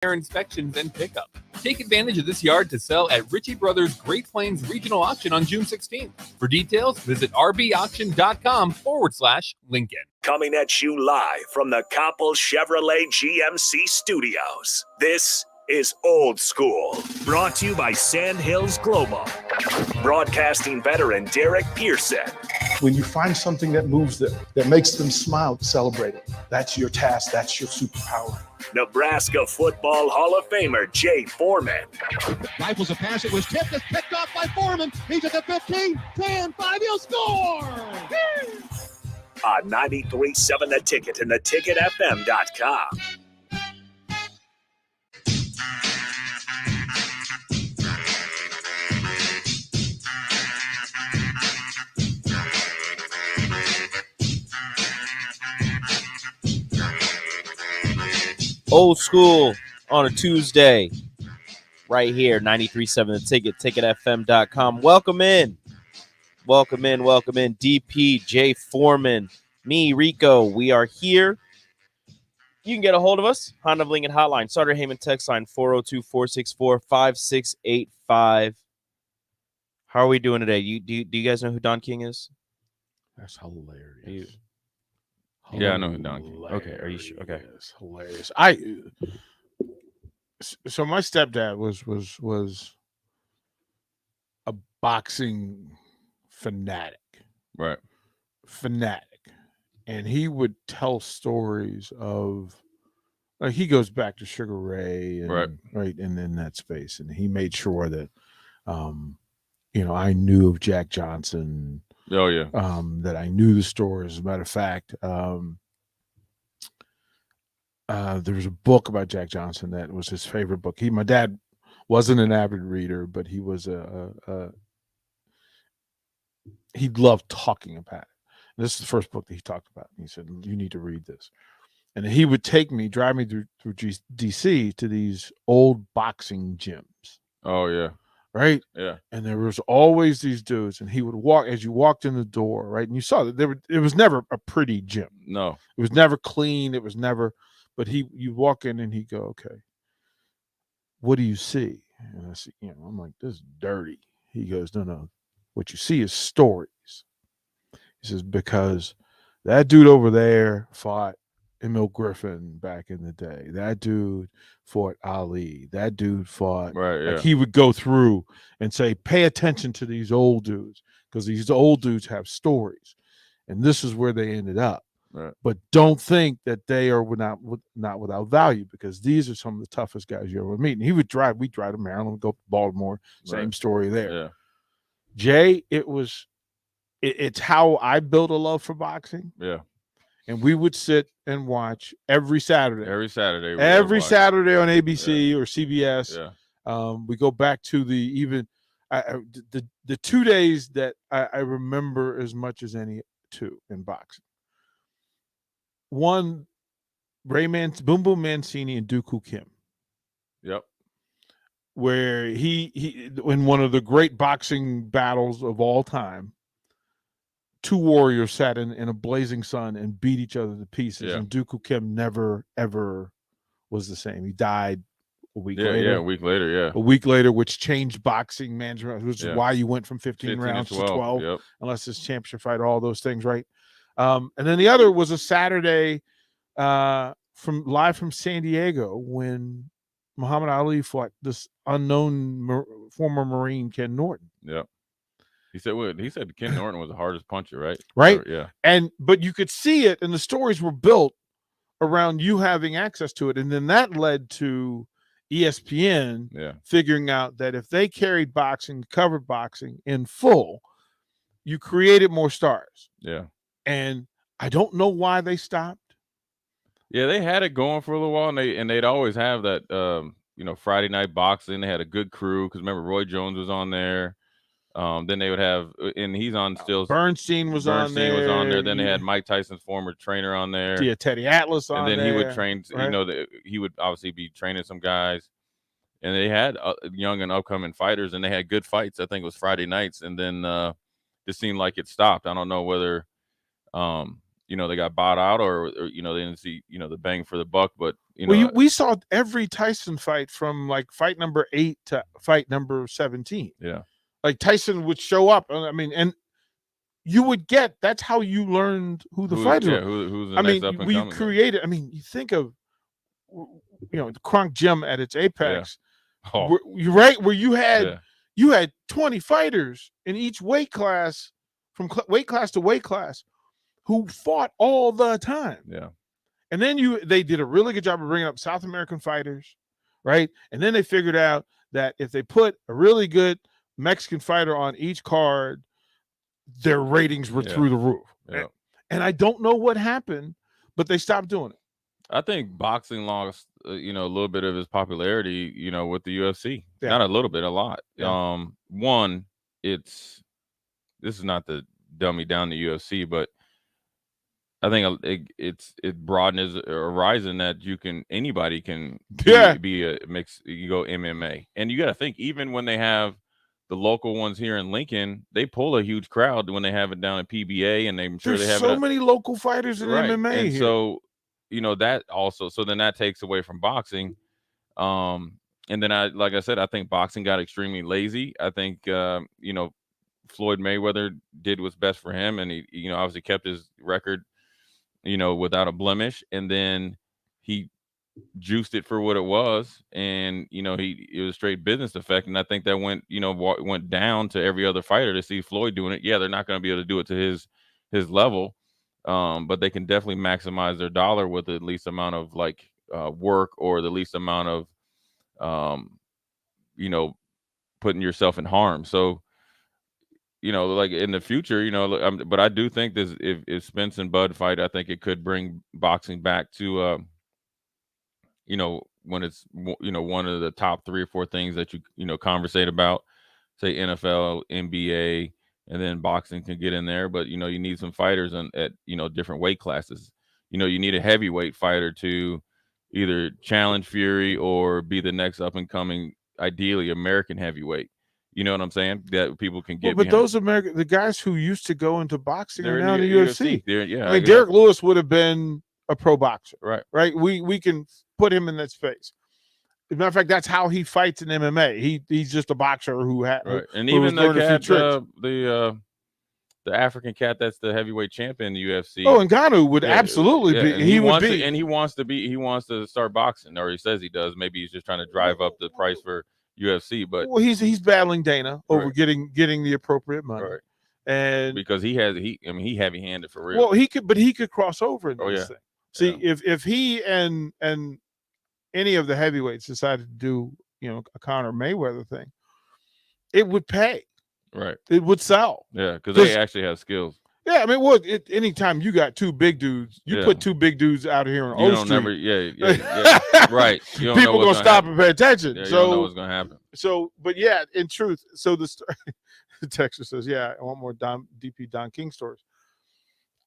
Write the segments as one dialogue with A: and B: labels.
A: inspections and pickup. Take advantage of this yard to sell at Ritchie Brothers Great Plains Regional Auction on June 16th. For details, visit rbauction.com/Lincoln.
B: Coming at you live from the Coppel Chevrolet GMC studios. This is Old School, brought to you by Sandhills Global. Broadcasting veteran Derek Pearson.
C: When you find something that moves them, that makes them smile, celebrate it. That's your task. That's your superpower.
B: Nebraska Football Hall of Famer Jay Foreman.
D: Rifles a pass. It was tipped. It's picked off by Foreman. He's at the 15, 10, 5. He'll score.
B: On 93.7 The Ticket and theticketfm.com.
E: Old School on a Tuesday, right here, 93.7 The Ticket, ticketfm.com. Welcome in. DP, Jay Foreman, me, Rico. We are here. You can get a hold of us, Honda of Lincoln Hotline, Sutter Heyman text line 402-464-5685. How are we doing today? Do you guys know who Don King is?
C: That's hilarious.
F: Yeah, I know who Don King.
E: Okay, are you sure? Okay,
C: it's hilarious. So my stepdad was a boxing fanatic,
F: right?
C: And he would tell stories of, like, he goes back to Sugar Ray, and, right, and in that space, and he made sure that, I knew of Jack Johnson.
F: Oh yeah.
C: That I knew the story. As a matter of fact, there was a book about Jack Johnson that was his favorite book. My dad wasn't an avid reader, but he was he loved talking about it. And this is the first book that he talked about. And he said, "You need to read this." And he would drive me through DC to these old boxing gyms.
F: Oh yeah.
C: Right?
F: Yeah.
C: And there was always these dudes, and he would walk as you walked in the door, right? And you saw that it was never a pretty gym.
F: No.
C: It was never clean. It was never, but you walk in and he'd go, "Okay, what do you see?" And I see, I'm like, "This is dirty." He goes, No. What you see is stories. He says, because that dude over there fought Emil Griffin back in the day. That dude fought Ali. That dude fought.
F: Right. Yeah.
C: Like, he would go through and say, "Pay attention to these old dudes, because these old dudes have stories, and this is where they ended up.
F: Right.
C: But don't think that they are not without value, because these are some of the toughest guys you ever meet." And we'd drive to Maryland, go to Baltimore. Same story there.
F: Yeah.
C: Jay, it's how I built a love for boxing.
F: Yeah.
C: And we would sit and watch every Saturday.
F: Every Saturday
C: on ABC or CBS.
F: Yeah.
C: We go back to the 2 days that I remember as much as any two in boxing. One, Boom Boom Mancini and Dooku Kim.
F: Yep.
C: Where he in one of the great boxing battles of all time, two warriors sat in a blazing sun and beat each other to pieces.
F: Yeah.
C: And Dooku Kim never, ever was the same. He died a week later.
F: Yeah, a week later, yeah.
C: A week later, which changed boxing management, which is why you went from 15 rounds to 12,
F: yep.
C: Unless it's championship fight, all those things, right? And then the other was a Saturday live from San Diego, when Muhammad Ali fought this unknown former Marine, Ken Norton.
F: Yep. He said Ken Norton was the hardest puncher, right?
C: Right.
F: Yeah.
C: But you could see it, and the stories were built around you having access to it. And then that led to ESPN figuring out that if they carried boxing, covered boxing in full, you created more stars.
F: Yeah.
C: And I don't know why they stopped.
F: Yeah, they had it going for a little while, and they'd always have that Friday night boxing. They had a good crew, because remember Roy Jones was on there. Then they would have, and he's on still.
C: Bernstein was on there.
F: Then they had Mike Tyson's former trainer on there.
C: Yeah, Teddy Atlas on there.
F: And then he would train. Right? He would obviously be training some guys, and they had young and upcoming fighters, and they had good fights. I think it was Friday nights, and then it seemed like it stopped. I don't know whether, they got bought out or they didn't see, the bang for the buck. But,
C: we saw every Tyson fight from like fight number 8 to fight number 17.
F: Yeah.
C: Like Tyson would show up. I mean, and you would get, that's how you learned who the fighter was.
F: Who's the next up and coming.
C: You created, you think of, the Kronk Gym at its apex.
F: Yeah. Oh.
C: You're right, where you had 20 fighters in each weight class, from weight class to weight class, who fought all the time.
F: Yeah.
C: And then they did a really good job of bringing up South American fighters, right? And then they figured out that if they put a really good Mexican fighter on each card, their ratings were through the roof.
F: Yeah.
C: And I don't know what happened, but they stopped doing it.
F: I think boxing lost, a little bit of its popularity, with the UFC.
C: Yeah.
F: Not a little bit, a lot.
C: Yeah.
F: One, this is not to dummy down the UFC, but I think it broadens a horizon that anybody can be a mix. You go MMA, and you got to think, even when they have the local ones here in Lincoln, they pull a huge crowd when they have it down at PBA, and I'm sure
C: There's
F: they have
C: so many local fighters in MMA
F: and
C: here.
F: so that also, so then that takes away from boxing. And then like I said, I think boxing got extremely lazy. I think Floyd Mayweather did what's best for him, and he obviously kept his record without a blemish, and then he juiced it for what it was, and it was straight business effect, and I think that went down to every other fighter to see Floyd doing it. Yeah, they're not going to be able to do it to his level, but they can definitely maximize their dollar with the least amount of work, or the least amount of putting yourself in harm. So like in the future, but I do think this, if Spence and Bud fight, I think it could bring boxing back to, when it's, one of the top 3 or 4 things that you conversate about, say NFL, NBA, and then boxing can get in there. But, you need some fighters at different weight classes. You need a heavyweight fighter to either challenge Fury or be the next up and coming, ideally American heavyweight. You know what I'm saying? That people can get.
C: But those the guys who used to go into boxing are now in the UFC.
F: Yeah,
C: Derek Lewis would have been a pro boxer,
F: right?
C: Right. We can put him in that space. As a matter of fact, that's how he fights in MMA. He's just a boxer who had.
F: Right. And even the African cat that's the heavyweight champion in the UFC.
C: Oh, Ngannou would absolutely be. He wants
F: to start boxing, or he says he does. Maybe he's just trying to drive up the price for UFC, but
C: he's battling Dana over getting the appropriate money,
F: right?
C: And
F: because he heavy-handed for real.
C: Well, he could cross over in this thing. See,
F: Yeah.
C: if he and any of the heavyweights decided to do a Conor Mayweather thing, it would pay.
F: Right.
C: It would sell.
F: Yeah, because they actually have skills.
C: Yeah, anytime you got 2 big dudes, you put 2 big dudes out here on O Street.
F: Yeah. Right.
C: People gonna stop and pay attention.
F: Yeah,
C: so
F: you don't know what's gonna happen.
C: So, but in truth, so the Texas says, I want more DP Don King stories.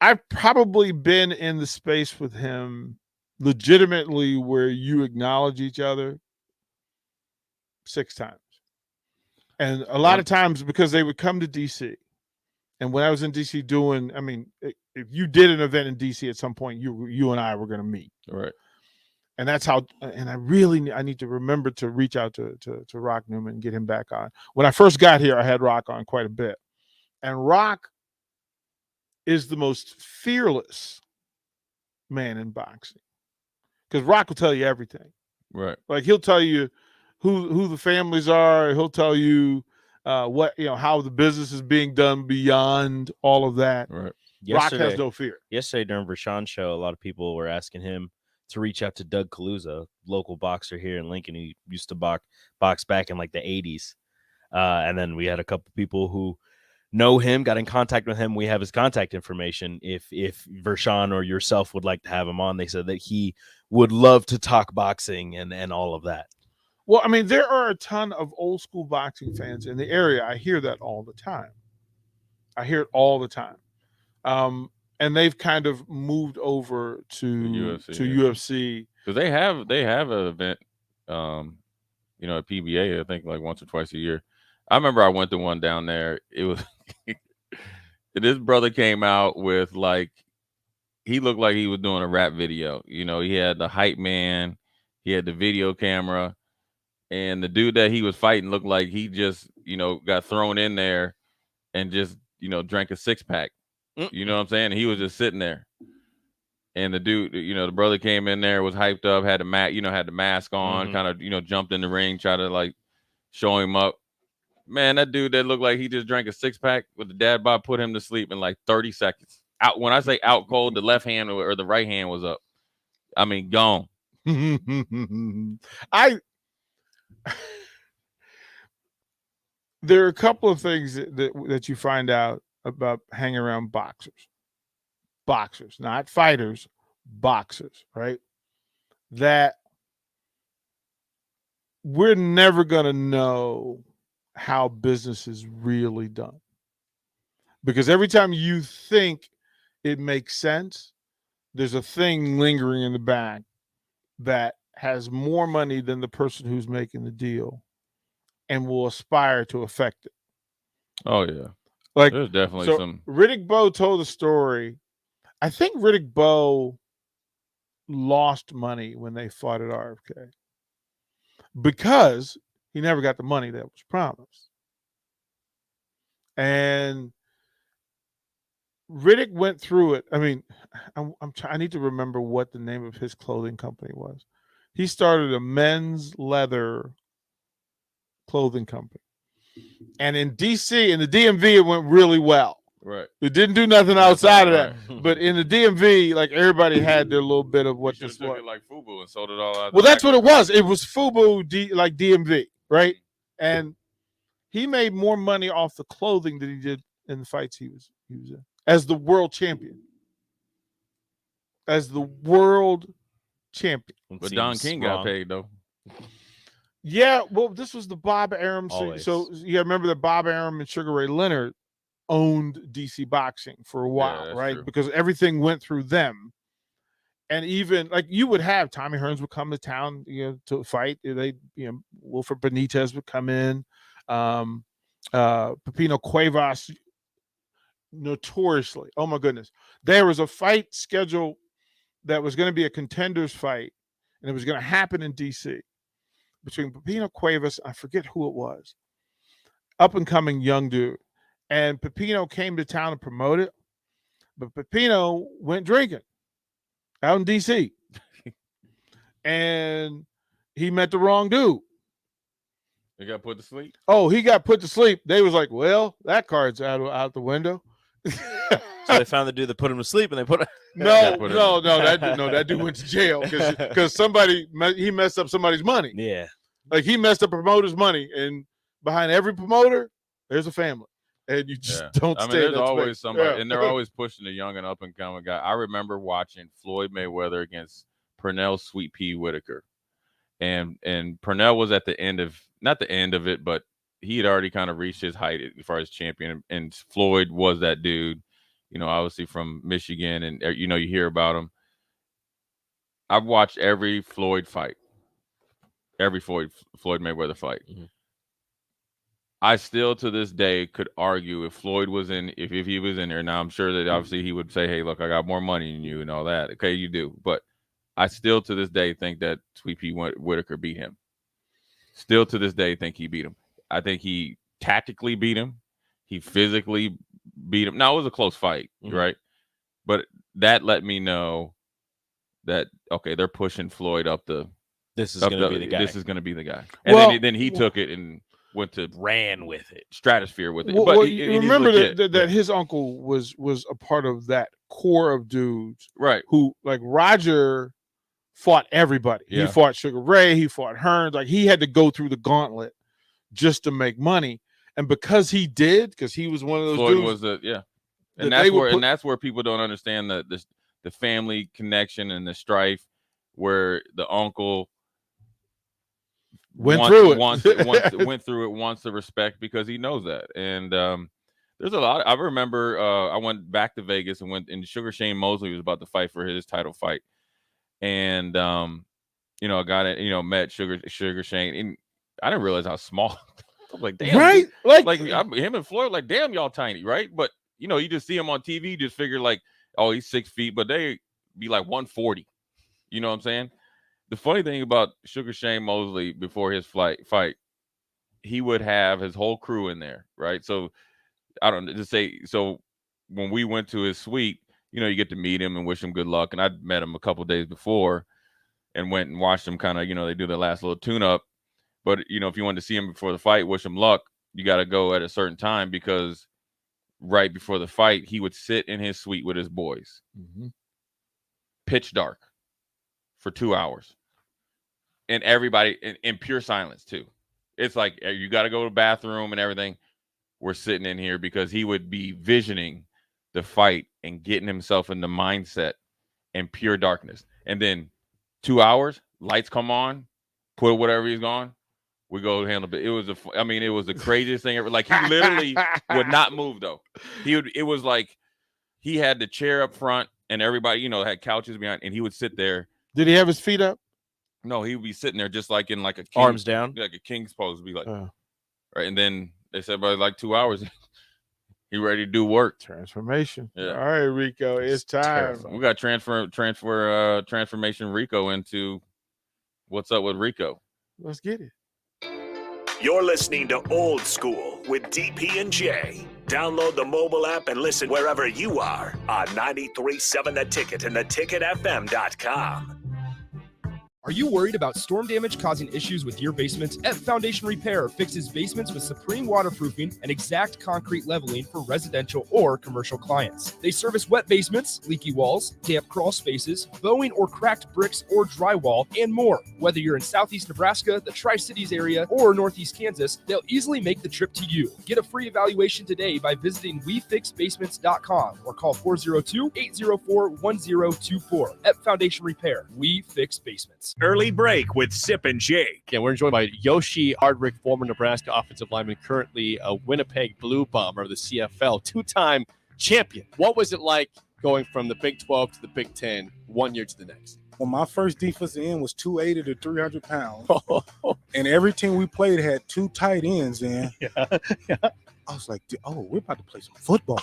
C: I've probably been in the space with him legitimately where you acknowledge each other 6 times. And a lot of times because they would come to DC. And when I was in DC if you did an event in DC at some point, you and I were going to meet.
F: Right.
C: And that's how, and I need to remember to reach out to Rock Newman and get him back on. When I first got here, I had Rock on quite a bit. And Rock is the most fearless man in boxing. Because Rock will tell you everything.
F: Right.
C: Like he'll tell you who the families are. He'll tell you what how the business is being done beyond all of that.
F: Right.
C: Rock has no fear.
E: Yesterday during Vershawn's show, a lot of people were asking him to reach out to Doug Kaluza, local boxer here in Lincoln, who used to box back in like the 80s. And then we had a couple people who know him, got in contact with him. We have his contact information. If Vershawn or yourself would like to have him on, they said that he would love to talk boxing and all of that.
C: Well, there are a ton of old school boxing fans in the area. I hear that all the time. I hear it all the time. And they've kind of moved over to UFC.
F: Because they have an event, at PBA, I think like once or twice a year. I remember I went to one down there. It was this brother came out with like he looked like he was doing a rap video. You know, he had the hype man, he had the video camera, and the dude that he was fighting looked like he just, you know, got thrown in there and just, you know, drank a 6-pack. You know what I'm saying? He was just sitting there. And the dude, you know, the brother came in there, was hyped up, had the mask on, kind of, you know, jumped in the ring, tried to like show him up. Man, that dude that looked like he just drank a 6-pack with the dad bod put him to sleep in like 30 seconds. Out when I say out cold, the left hand or the right hand was up. I mean, gone.
C: There are a couple of things that you find out about hanging around boxers, not fighters, boxers, right? That we're never going to know how business is really done. Because every time you think it makes sense, there's a thing lingering in the back that has more money than the person who's making the deal and will aspire to affect it.
F: Oh, yeah.
C: Like,
F: there's definitely
C: so
F: some.
C: Riddick Bowe told a story. I think Riddick Bowe lost money when they fought at RFK because he never got the money that was promised. And Riddick went through it. I mean, I need to remember what the name of his clothing company was. He started a men's leather clothing company. And in DC, in the DMV, it went really well.
F: Right.
C: It didn't do nothing outside of that. But in the DMV, like everybody had their little bit of what this was.
F: It like FUBU and sold it all out.
C: Well, that's what it was. It was FUBU, like DMV, right? And he made more money off the clothing than he did in the fights he was in as the world champion. As the world champion.
F: But Don King got paid though.
C: Yeah, well, this was the Bob Arum. So you remember that Bob Arum and Sugar Ray Leonard owned DC Boxing for a while, right? True. Because everything went through them. And even like you would have Tommy Hearns would come to town, you know, to fight. They, you know, Wilfred Benitez would come in. Pepino Cuevas, notoriously. Oh my goodness. There was a fight schedule that was going to be a contenders fight, and it was going to happen in DC between Pepino Cuevas, I forget who it was, up and coming young dude. And Pepino came to town to promote it, but Pepino went drinking out in DC. And he met the wrong dude.
F: He got put to sleep?
C: Oh, he got put to sleep. They was like, well, that card's out the window.
E: So they found the dude that put him to sleep, and they put
C: that dude went to jail because he messed up somebody's money.
E: Yeah,
C: like he messed up a promoter's money, and behind every promoter, there's a family, and you just don't. I mean,
F: there's always somebody, and they're always pushing the young and up and coming guy. I remember watching Floyd Mayweather against Pernell Sweet Pea Whitaker, and Pernell was at the end of not the end of it, but he had already kind of reached his height as far as champion, and Floyd was that dude. You know, obviously from Michigan, and you know, you hear about him. I've watched every Floyd fight, every Floyd Mayweather fight. Mm-hmm. I still to this day could argue if Floyd was in, if he was in there. Now I'm sure that obviously he would say, "Hey, look, I got more money than you and all that." Okay, you do, but I still to this day think that Sweet Pea Whitaker beat him. Still to this day think he beat him. I think he tactically beat him. He physically beat him. Now it was a close fight, mm-hmm. right? But that let me know that okay, they're pushing Floyd up the.
E: This is going to be the guy.
F: This is going to be the guy. And then he took it and
E: ran with it,
F: stratosphere with it.
C: But remember that his uncle was a part of that core of dudes,
F: right?
C: Who like Roger fought everybody. Yeah. He fought Sugar Ray. He fought Hearns. Like he had to go through the gauntlet just to make money. And because he did, because he was one of those
F: Floyd
C: dudes,
F: and that's where people don't understand the family connection and the strife, where the uncle went through it, wants the respect because he knows that. And there's a lot. I remember I went back to Vegas and Sugar Shane Mosley was about to fight for his title fight, and you know, I got it. You know, met Sugar Shane, and I didn't realize how small. I'm like, damn,
C: right?
F: Like him and Floyd, like, damn, y'all tiny, right? But you know, you just see him on TV, you just figure like oh, he's 6 feet, but they be like 140. You know what I'm saying? The funny thing about Sugar Shane Mosley before his fight, he would have his whole crew in there, right? So I don't know, just say, so when we went to his suite, you know, you get to meet him and wish him good luck. And I'd met him a couple of days before and went and watched him kind of, you know, they do their last little tune-up. But, you know, if you wanted to see him before the fight, wish him luck, you got to go at a certain time, because right before the fight, he would sit in his suite with his boys. Pitch dark for 2 hours. And everybody in pure silence, too. It's like, you got to go to the bathroom and everything. We're sitting in here because he would be visioning the fight and getting himself in the mindset in pure darkness. And then 2 hours, lights come on, put whatever he's on, we go handle it. It was it was the craziest thing ever. Like, he literally would not move, though. It was like he had the chair up front and everybody, you know, had couches behind, and he would sit there.
C: Did he have his feet up?
F: No, he would be sitting there just like in like a
E: Arms down,
F: like a king's pose, be like, right. And then they said by like 2 hours, he ready to do work.
C: Transformation.
F: Yeah.
C: All right, Rico, it's time.
E: terrifying.
F: We got transformation Rico into What's Up with Rico.
C: Let's get it.
B: You're listening to Old School with DP and J. Download the mobile app and listen wherever you are on 93.7 The Ticket and theticketfm.com.
G: Are you worried about storm damage causing issues with your basement? F Foundation Repair fixes basements with supreme waterproofing and exact concrete leveling for residential or commercial clients. They service wet basements, leaky walls, damp crawl spaces, bowing or cracked bricks or drywall, and more. Whether you're in Southeast Nebraska, the Tri-Cities area, or Northeast Kansas, they'll easily make the trip to you. Get a free evaluation today by visiting WeFixBasements.com or call 402-804-1024. F Foundation Repair. We fix basements.
B: Early break with Sip and Jake.
H: Again, we're joined by Yoshi Hardrick, former Nebraska offensive lineman, currently a Winnipeg Blue Bomber of the CFL, two-time champion. What was it like going from the Big 12 to the Big 10 1 year to the next?
I: Well, my first defensive end was 280 to 300 pounds. And every team we played had two tight ends in.
H: Yeah.
I: I was like, we're about to play some football.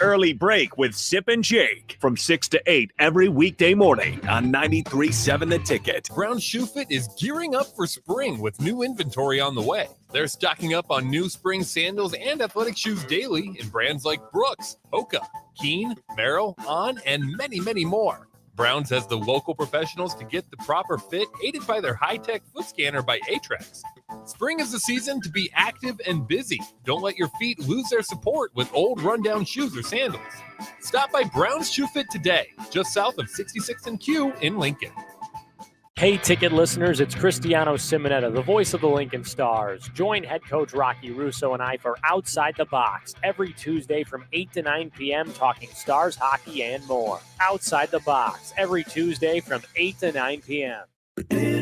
B: Early break with Sip and Jake from 6 to 8 every weekday morning on 93.7 The Ticket.
A: Brown Shoe Fit is gearing up for spring with new inventory on the way. They're stocking up on new spring sandals and athletic shoes daily in brands like Brooks, Hoka, Keen, Merrell, On, and many, many more. Browns has the local professionals to get the proper fit, aided by their high-tech foot scanner by Atrax. Spring is the season to be active and busy. Don't let your feet lose their support with old rundown shoes or sandals. Stop by Brown's Shoe Fit today, just south of 66th and Q in Lincoln.
J: Hey, Ticket listeners, it's Cristiano Simonetta, the voice of the Lincoln Stars. Join head coach Rocky Russo and I for Outside the Box every Tuesday from 8 to 9 p.m. talking Stars, hockey, and more. Outside the Box every Tuesday from 8 to 9 p.m.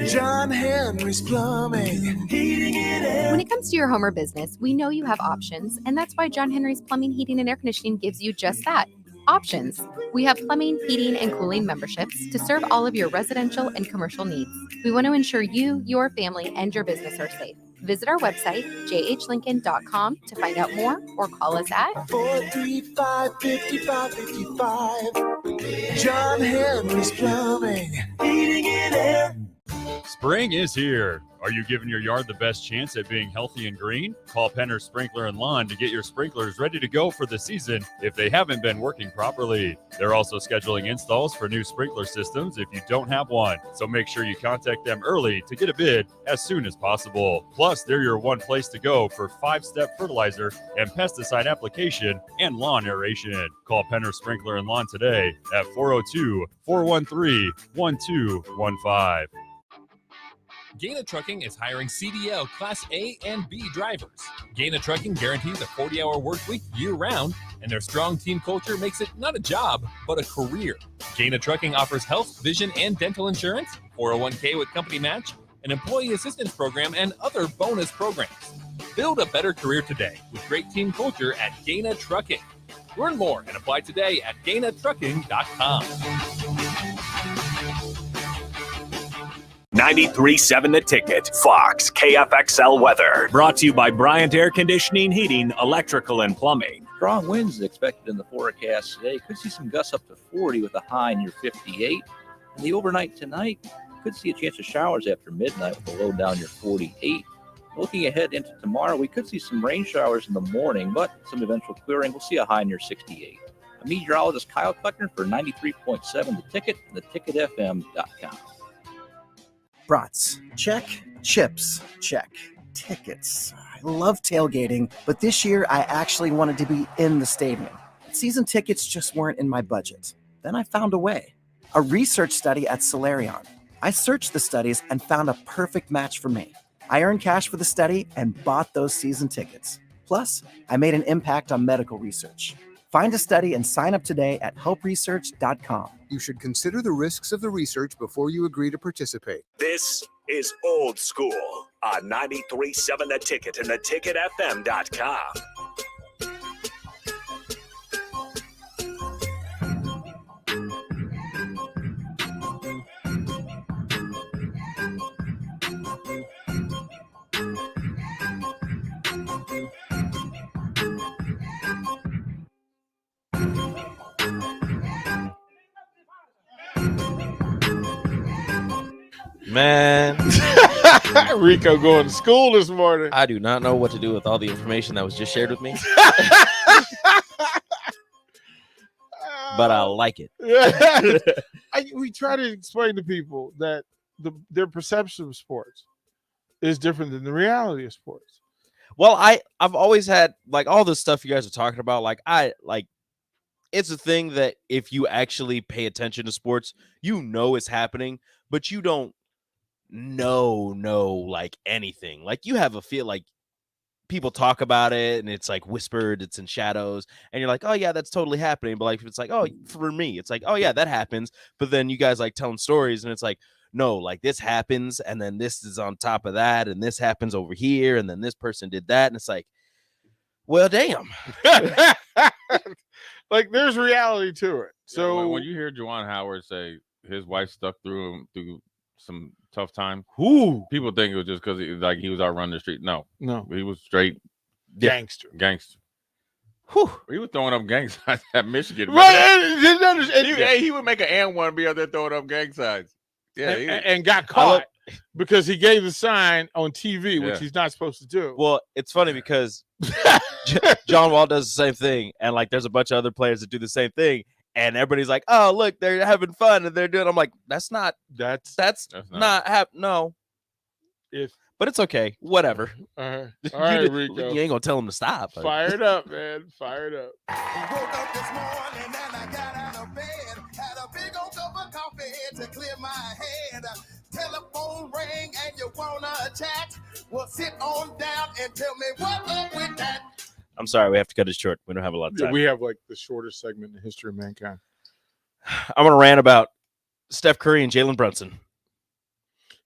K: John Henry's Plumbing, heating and air. When it comes to your home or business, we know you have options, and that's why John Henry's Plumbing, Heating, and Air Conditioning gives you just that. Options. We have plumbing, heating, and cooling memberships to serve all of your residential and commercial needs. We want to ensure you, your family, and your business are safe. Visit our website, jhlincoln.com, to find out more or call us at 435-5555. John Henry's Plumbing, Heating and Air.
L: Spring is here. Are you giving your yard the best chance at being healthy and green? Call Penner Sprinkler and Lawn to get your sprinklers ready to go for the season if they haven't been working properly. They're also scheduling installs for new sprinkler systems if you don't have one. So make sure you contact them early to get a bid as soon as possible. Plus, they're your one place to go for 5-step fertilizer and pesticide application and lawn aeration. Call Penner Sprinkler and Lawn today at 402-413-1215.
A: Gaina Trucking is hiring CDL Class A and B drivers. Gaina Trucking guarantees a 40-hour work week year-round, and their strong team culture makes it not a job, but a career. Gaina Trucking offers health, vision, and dental insurance, 401k with company match, an employee assistance program, and other bonus programs. Build a better career today with great team culture at Gaina Trucking. Learn more and apply today at GainaTrucking.com.
B: 93.7 The Ticket, Fox, KFXL weather. Brought to you by Bryant Air Conditioning, Heating, Electrical, and Plumbing.
M: Strong winds expected in the forecast today. Could see some gusts up to 40 with a high near 58. And the overnight tonight, could see a chance of showers after midnight with a low down near 48. Looking ahead into tomorrow, we could see some rain showers in the morning, but some eventual clearing. We'll see a high near 68. A meteorologist Kyle Kleckner for 93.7 The Ticket and theticketfm.com.
N: Brats, check. Chips, check. Tickets. I love tailgating, but this year I actually wanted to be in the stadium. Season tickets just weren't in my budget. Then I found a way. A research study at Solarion. I searched the studies and found a perfect match for me. I earned cash for the study and bought those season tickets. Plus, I made an impact on medical research. Find a study and sign up today at helpresearch.com.
O: You should consider the risks of the research before you agree to participate.
B: This is Old School on 93.7 The Ticket and theticketfm.com.
E: Man,
C: Rico going to school this morning.
E: I do not know what to do with all the information that was just shared with me, but I like it.
C: We try to explain to people that their perception of sports is different than the reality of sports.
E: Well, I've always had like all the stuff you guys are talking about. Like it's a thing that if you actually pay attention to sports, you know it's happening, but you don't know like anything. Like you have a feel like people talk about it and it's like whispered, it's in shadows, and you're like, oh yeah, that's totally happening. But like it's like, oh, for me, it's like, oh yeah, that happens. But then you guys like telling stories and it's like, no, like this happens, and then this is on top of that, and this happens over here, and then this person did that, and it's like, well, damn.
C: Like there's reality to it. So
F: when you hear Juwan Howard say his wife stuck through some tough time, people think it was just because he was out running the street. No, he was straight
C: gangster.
F: Whew. He was throwing up gang signs at Michigan.
C: Right.
F: He would make an and one be out there throwing up gang signs. Yeah,
C: and got caught because he gave the sign on TV, which he's not supposed to do.
E: Well, it's funny because John Wall does the same thing, and like there's a bunch of other players that do the same thing, and everybody's like, "Oh, look, they're having fun and they're doing." I'm like, "That's not not no." But it's okay, whatever.
C: All right, Rico.
E: You ain't gonna tell him to stop.
C: Fired up, man. Fired up.
P: Woke up this morning and I got out of bed. Had a big old cup of coffee to clear my head. Telephone rang and you wanna chat? Well, sit on down and tell me what up with that.
E: I'm sorry, we have to cut it short. We don't have a lot of time.
C: We have like the shortest segment in the history of mankind.
E: I'm gonna rant about Steph Curry and Jalen Brunson.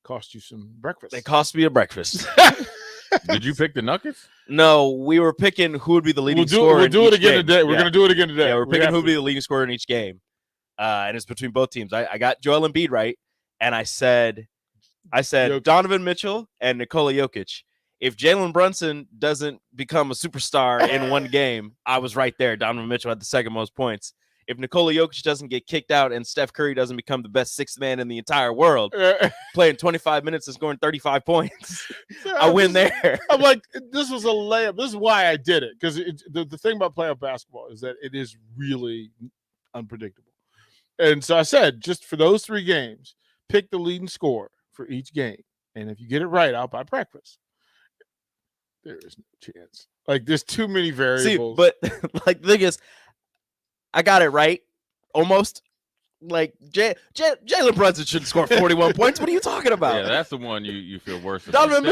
C: Cost you some breakfast.
E: They cost me a breakfast.
F: Did you pick the Nuggets?
E: No, we were picking who would be the leading scorer.
C: We'll do it again
E: game.
C: today. We're gonna do it again today.
E: Yeah, we're picking who would be the leading scorer in each game, and it's between both teams. I got Joel Embiid right, and I said Donovan Mitchell and Nikola Jokic. If Jalen Brunson doesn't become a superstar in one game, I was right there. Donovan Mitchell had the second most points. If Nikola Jokic doesn't get kicked out and Steph Curry doesn't become the best sixth man in the entire world, playing 25 minutes and scoring 35 points, I win there.
C: I'm like, this was a layup. This is why I did it, because the thing about playoff basketball is that it is really unpredictable. And so I said, just for those 3 games, pick the leading scorer for each game. And if you get it right, I'll buy breakfast. There is no chance. Like, there's too many variables.
E: See, but like the thing is, I got it right, almost. Like Jalen Brunson shouldn't score 41 points. What are you talking about?
F: Yeah, that's the one you feel worse about.
E: Donovan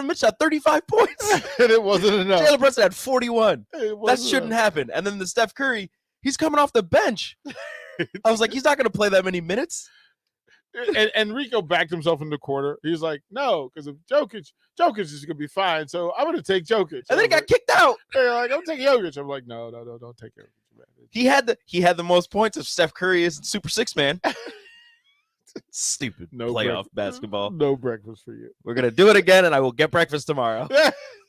E: Mitchell had 35 points,
C: and it wasn't enough.
E: Jalen Brunson had 41. That shouldn't happen. And then the Steph Curry, he's coming off the bench. I was like, he's not going to play that many minutes.
C: And Rico backed himself in the corner. He's like, no, because if Jokic is going to be fine, so I'm going to take Jokic.
E: And then he got kicked out.
C: They're like, I'm taking Jokic. I'm like, no, don't take Jokic.
E: He had the most points if Steph Curry is Super Six Man. Stupid playoff basketball.
C: No breakfast for you.
E: We're gonna do it again, and I will get breakfast tomorrow.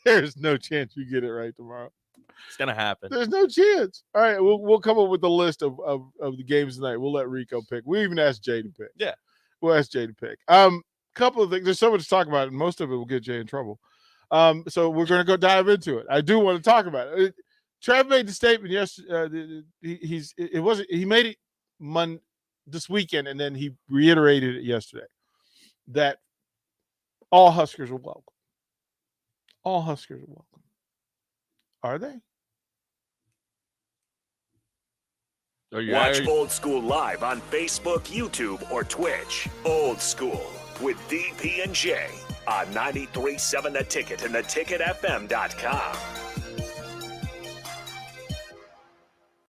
C: There's no chance you get it right tomorrow.
E: It's gonna happen.
C: There's no chance. All right, we'll come up with a list of the games tonight. We'll let Rico pick. We even asked Jay to pick.
E: Yeah,
C: we'll ask Jay to pick. Couple of things. There's so much to talk about, and most of it will get Jay in trouble. So we're going to go dive into it. I do want to talk about it. Trav made the statement yesterday. He made it this weekend, and then he reiterated it yesterday that all Huskers are welcome. All Huskers are welcome. Are they?
B: Watch Old School live on Facebook, YouTube, or Twitch. Old School with DP and J on 93.7 The Ticket and theticketfm.com.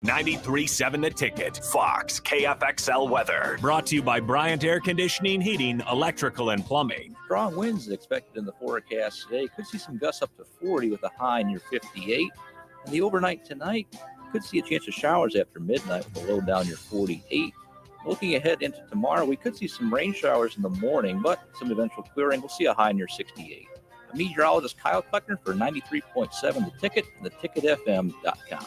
B: 93.7 The Ticket, Fox, KFXL weather. Brought to you by Bryant Air Conditioning, Heating, Electrical, and Plumbing.
M: Strong winds expected in the forecast today. Could see some gusts up to 40 with a high near 58. And the overnight tonight, could see a chance of showers after midnight with a low down near 48. Looking ahead into tomorrow, we could see some rain showers in the morning, but some eventual clearing. We'll see a high near 68. Meteorologist Kyle Kleckner for 93.7 The Ticket and theticketfm.com.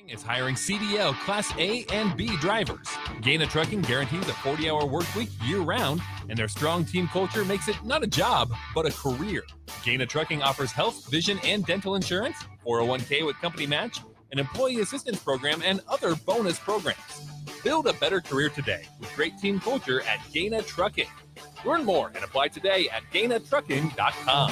A: Is hiring CDL Class A and B drivers. Gaina Trucking guarantees a 40-hour work week year-round, and their strong team culture makes it not a job, but a career. Gaina Trucking offers health, vision, and dental insurance, 401k with company match, an employee assistance program, and other bonus programs. Build a better career today with great team culture at Gaina Trucking. Learn more and apply today at GainaTrucking.com.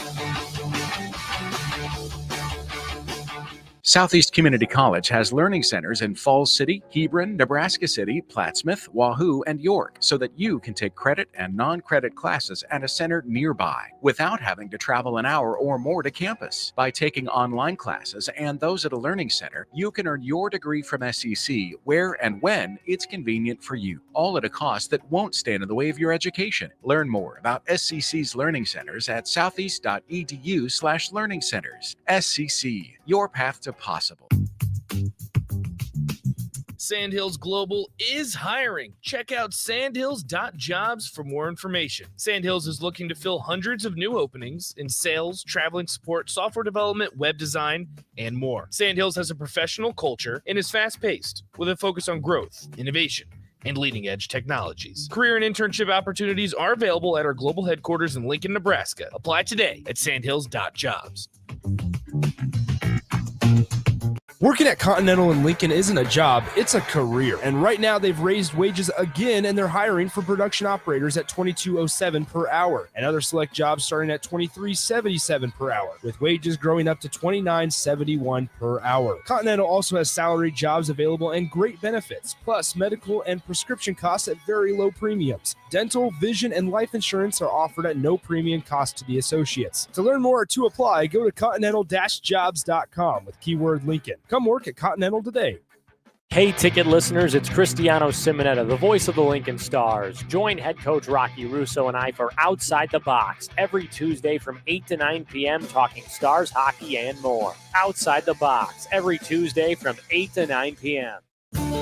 Q: Southeast Community College has learning centers in Falls City, Hebron, Nebraska City, Plattsmouth, Wahoo, and York so that you can take credit and non-credit classes at a center nearby without having to travel an hour or more to campus. By taking online classes and those at a learning center, you can earn your degree from SEC where and when it's convenient for you, all at a cost that won't stand in the way of your education. Learn more about SCC's learning centers at southeast.edu/learning centers. SCC, your path to possible.
R: Sandhills Global is hiring. Check out sandhills.jobs for more information. Sandhills is looking to fill hundreds of new openings in sales, traveling support, software development, web design, and more. Sandhills has a professional culture and is fast-paced with a focus on growth, innovation, and leading-edge technologies. Career and internship opportunities are available at our global headquarters in Lincoln, Nebraska. Apply today at sandhills.jobs.
G: Working at Continental in Lincoln isn't a job, it's a career. And right now they've raised wages again and they're hiring for production operators at $22.07 per hour and other select jobs starting at $23.77 per hour, with wages growing up to $29.71 per hour. Continental also has salary jobs available and great benefits, plus medical and prescription costs at very low premiums. Dental, vision, and life insurance are offered at no premium cost to the associates. To learn more or to apply, go to continental-jobs.com with keyword Lincoln. Come work at Continental today.
J: Hey, Ticket listeners, it's Cristiano Simonetta, the voice of the Lincoln Stars. Join head coach Rocky Russo and I for Outside the Box every Tuesday from 8 to 9 p.m. talking Stars, hockey, and more. Outside the Box every Tuesday from 8 to 9 p.m.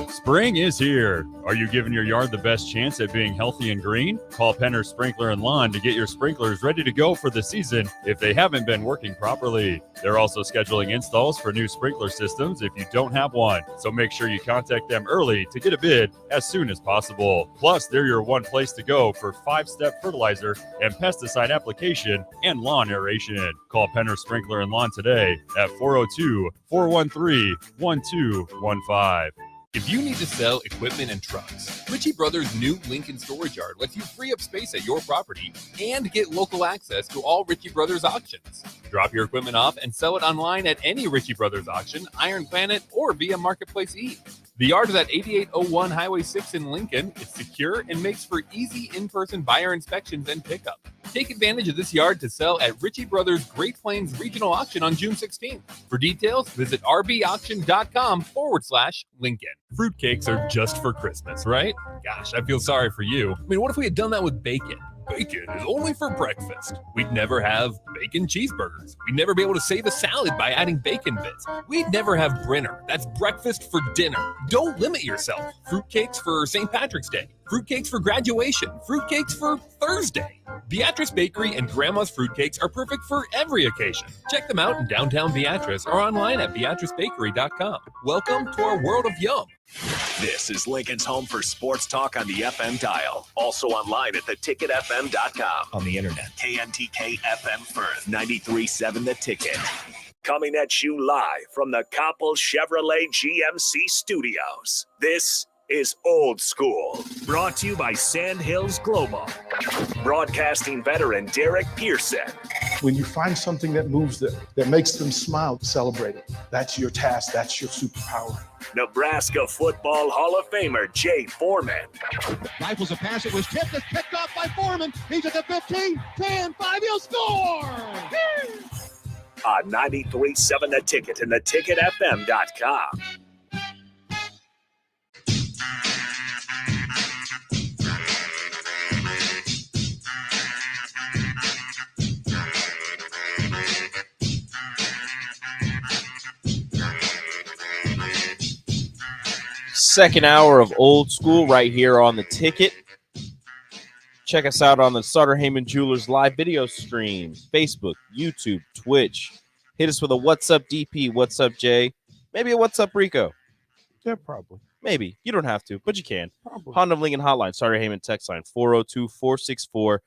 L: Spring is here. Are you giving your yard the best chance at being healthy and green? Call Penner Sprinkler and Lawn to get your sprinklers ready to go for the season if they haven't been working properly. They're also scheduling installs for new sprinkler systems if you don't have one. So make sure you contact them early to get a bid as soon as possible. Plus, they're your one place to go for 5-step fertilizer and pesticide application and lawn aeration. Call Penner Sprinkler and Lawn today at 402-413-1215.
A: If you need to sell equipment and trucks, Ritchie Brothers' new Lincoln Storage Yard lets you free up space at your property and get local access to all Ritchie Brothers auctions. Drop your equipment off and sell it online at any Ritchie Brothers auction, Iron Planet, or via Marketplace E. The yard is at 8801 Highway 6 in Lincoln. It's secure and makes for easy in-person buyer inspections and pickup. Take advantage of this yard to sell at Ritchie Brothers Great Plains Regional Auction on June 16th. For details, visit rbauction.com/Lincoln. Fruitcakes are just for Christmas, right? Gosh, I feel sorry for you. I mean, what if we had done that with bacon? bacon is only for breakfast. We'd never have bacon cheeseburgers. We'd never be able to save a salad by adding bacon bits. We'd never have Brinner. That's breakfast for dinner. Don't limit yourself. Fruitcakes for St. Patrick's Day. Fruitcakes for graduation. Fruitcakes for Thursday. Beatrice Bakery and Grandma's Fruitcakes are perfect for every occasion. Check them out in downtown Beatrice or online at beatricebakery.com. Welcome to our world of yum.
B: This is Lincoln's home for sports talk on the FM dial. Also online at theticketfm.com.
S: On the internet.
B: KNTK FM Firth, 93.7 The Ticket. Coming at you live from the Coppel Chevrolet GMC studios. This is Old School, brought to you by Sandhills Global. Broadcasting veteran Derek Pearson.
I: When you find something that moves them, that makes them smile, celebrate it. That's your task. That's your superpower.
B: Nebraska Football Hall of Famer Jay Foreman.
D: Rifles a pass. It was tipped. It's picked off by Foreman. He's at the 15, 10, 5. He'll score!
B: On 93.7 The Ticket and theticketfm.com.
E: Second hour of Old School right here on The Ticket. Check us out on the Sutter Heyman Jewelers live video stream, Facebook, YouTube, Twitch. Hit us with a What's Up DP, What's Up Jay, maybe a What's Up Rico.
C: Yeah, probably.
E: Maybe. You don't have to, but you can.
C: Probably.
E: Honda of Lincoln hotline, Sutter Heyman text line, 402-464-5685.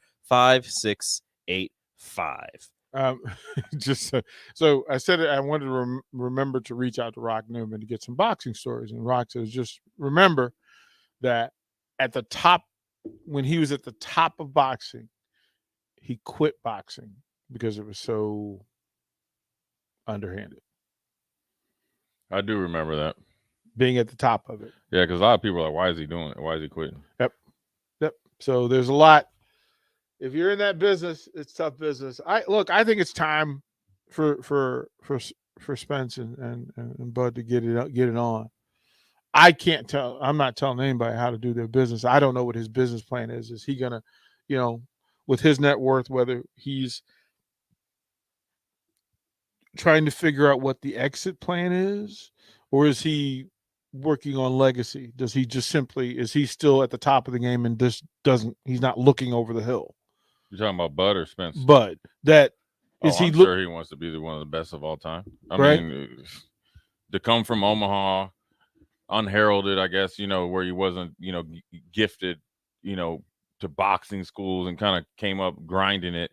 C: So I said I wanted to remember to reach out to Rock Newman to get some boxing stories, and Rock says just remember that at the top, when he was at the top of boxing, he quit boxing because it was so underhanded.
F: I do remember that,
C: being at the top of it.
F: Yeah, because a lot of people are like, why is he doing it? Why is he quitting?
C: Yep. So there's a lot. If you're in that business, it's tough business. I think it's time for Spence and Bud to get it on. I can't tell. I'm not telling anybody how to do their business. I don't know what his business plan is. Is he gonna, with his net worth, whether he's trying to figure out what the exit plan is, or is he working on legacy? Does he just is he still at the top of the game and he's not looking over the hill?
F: You're talking about Bud or Spence?
C: Bud. That is he?
F: I'm sure he wants to be one of the best of all time. I mean, to come from Omaha, unheralded, I guess, where he wasn't, gifted, to boxing schools, and kind of came up grinding it,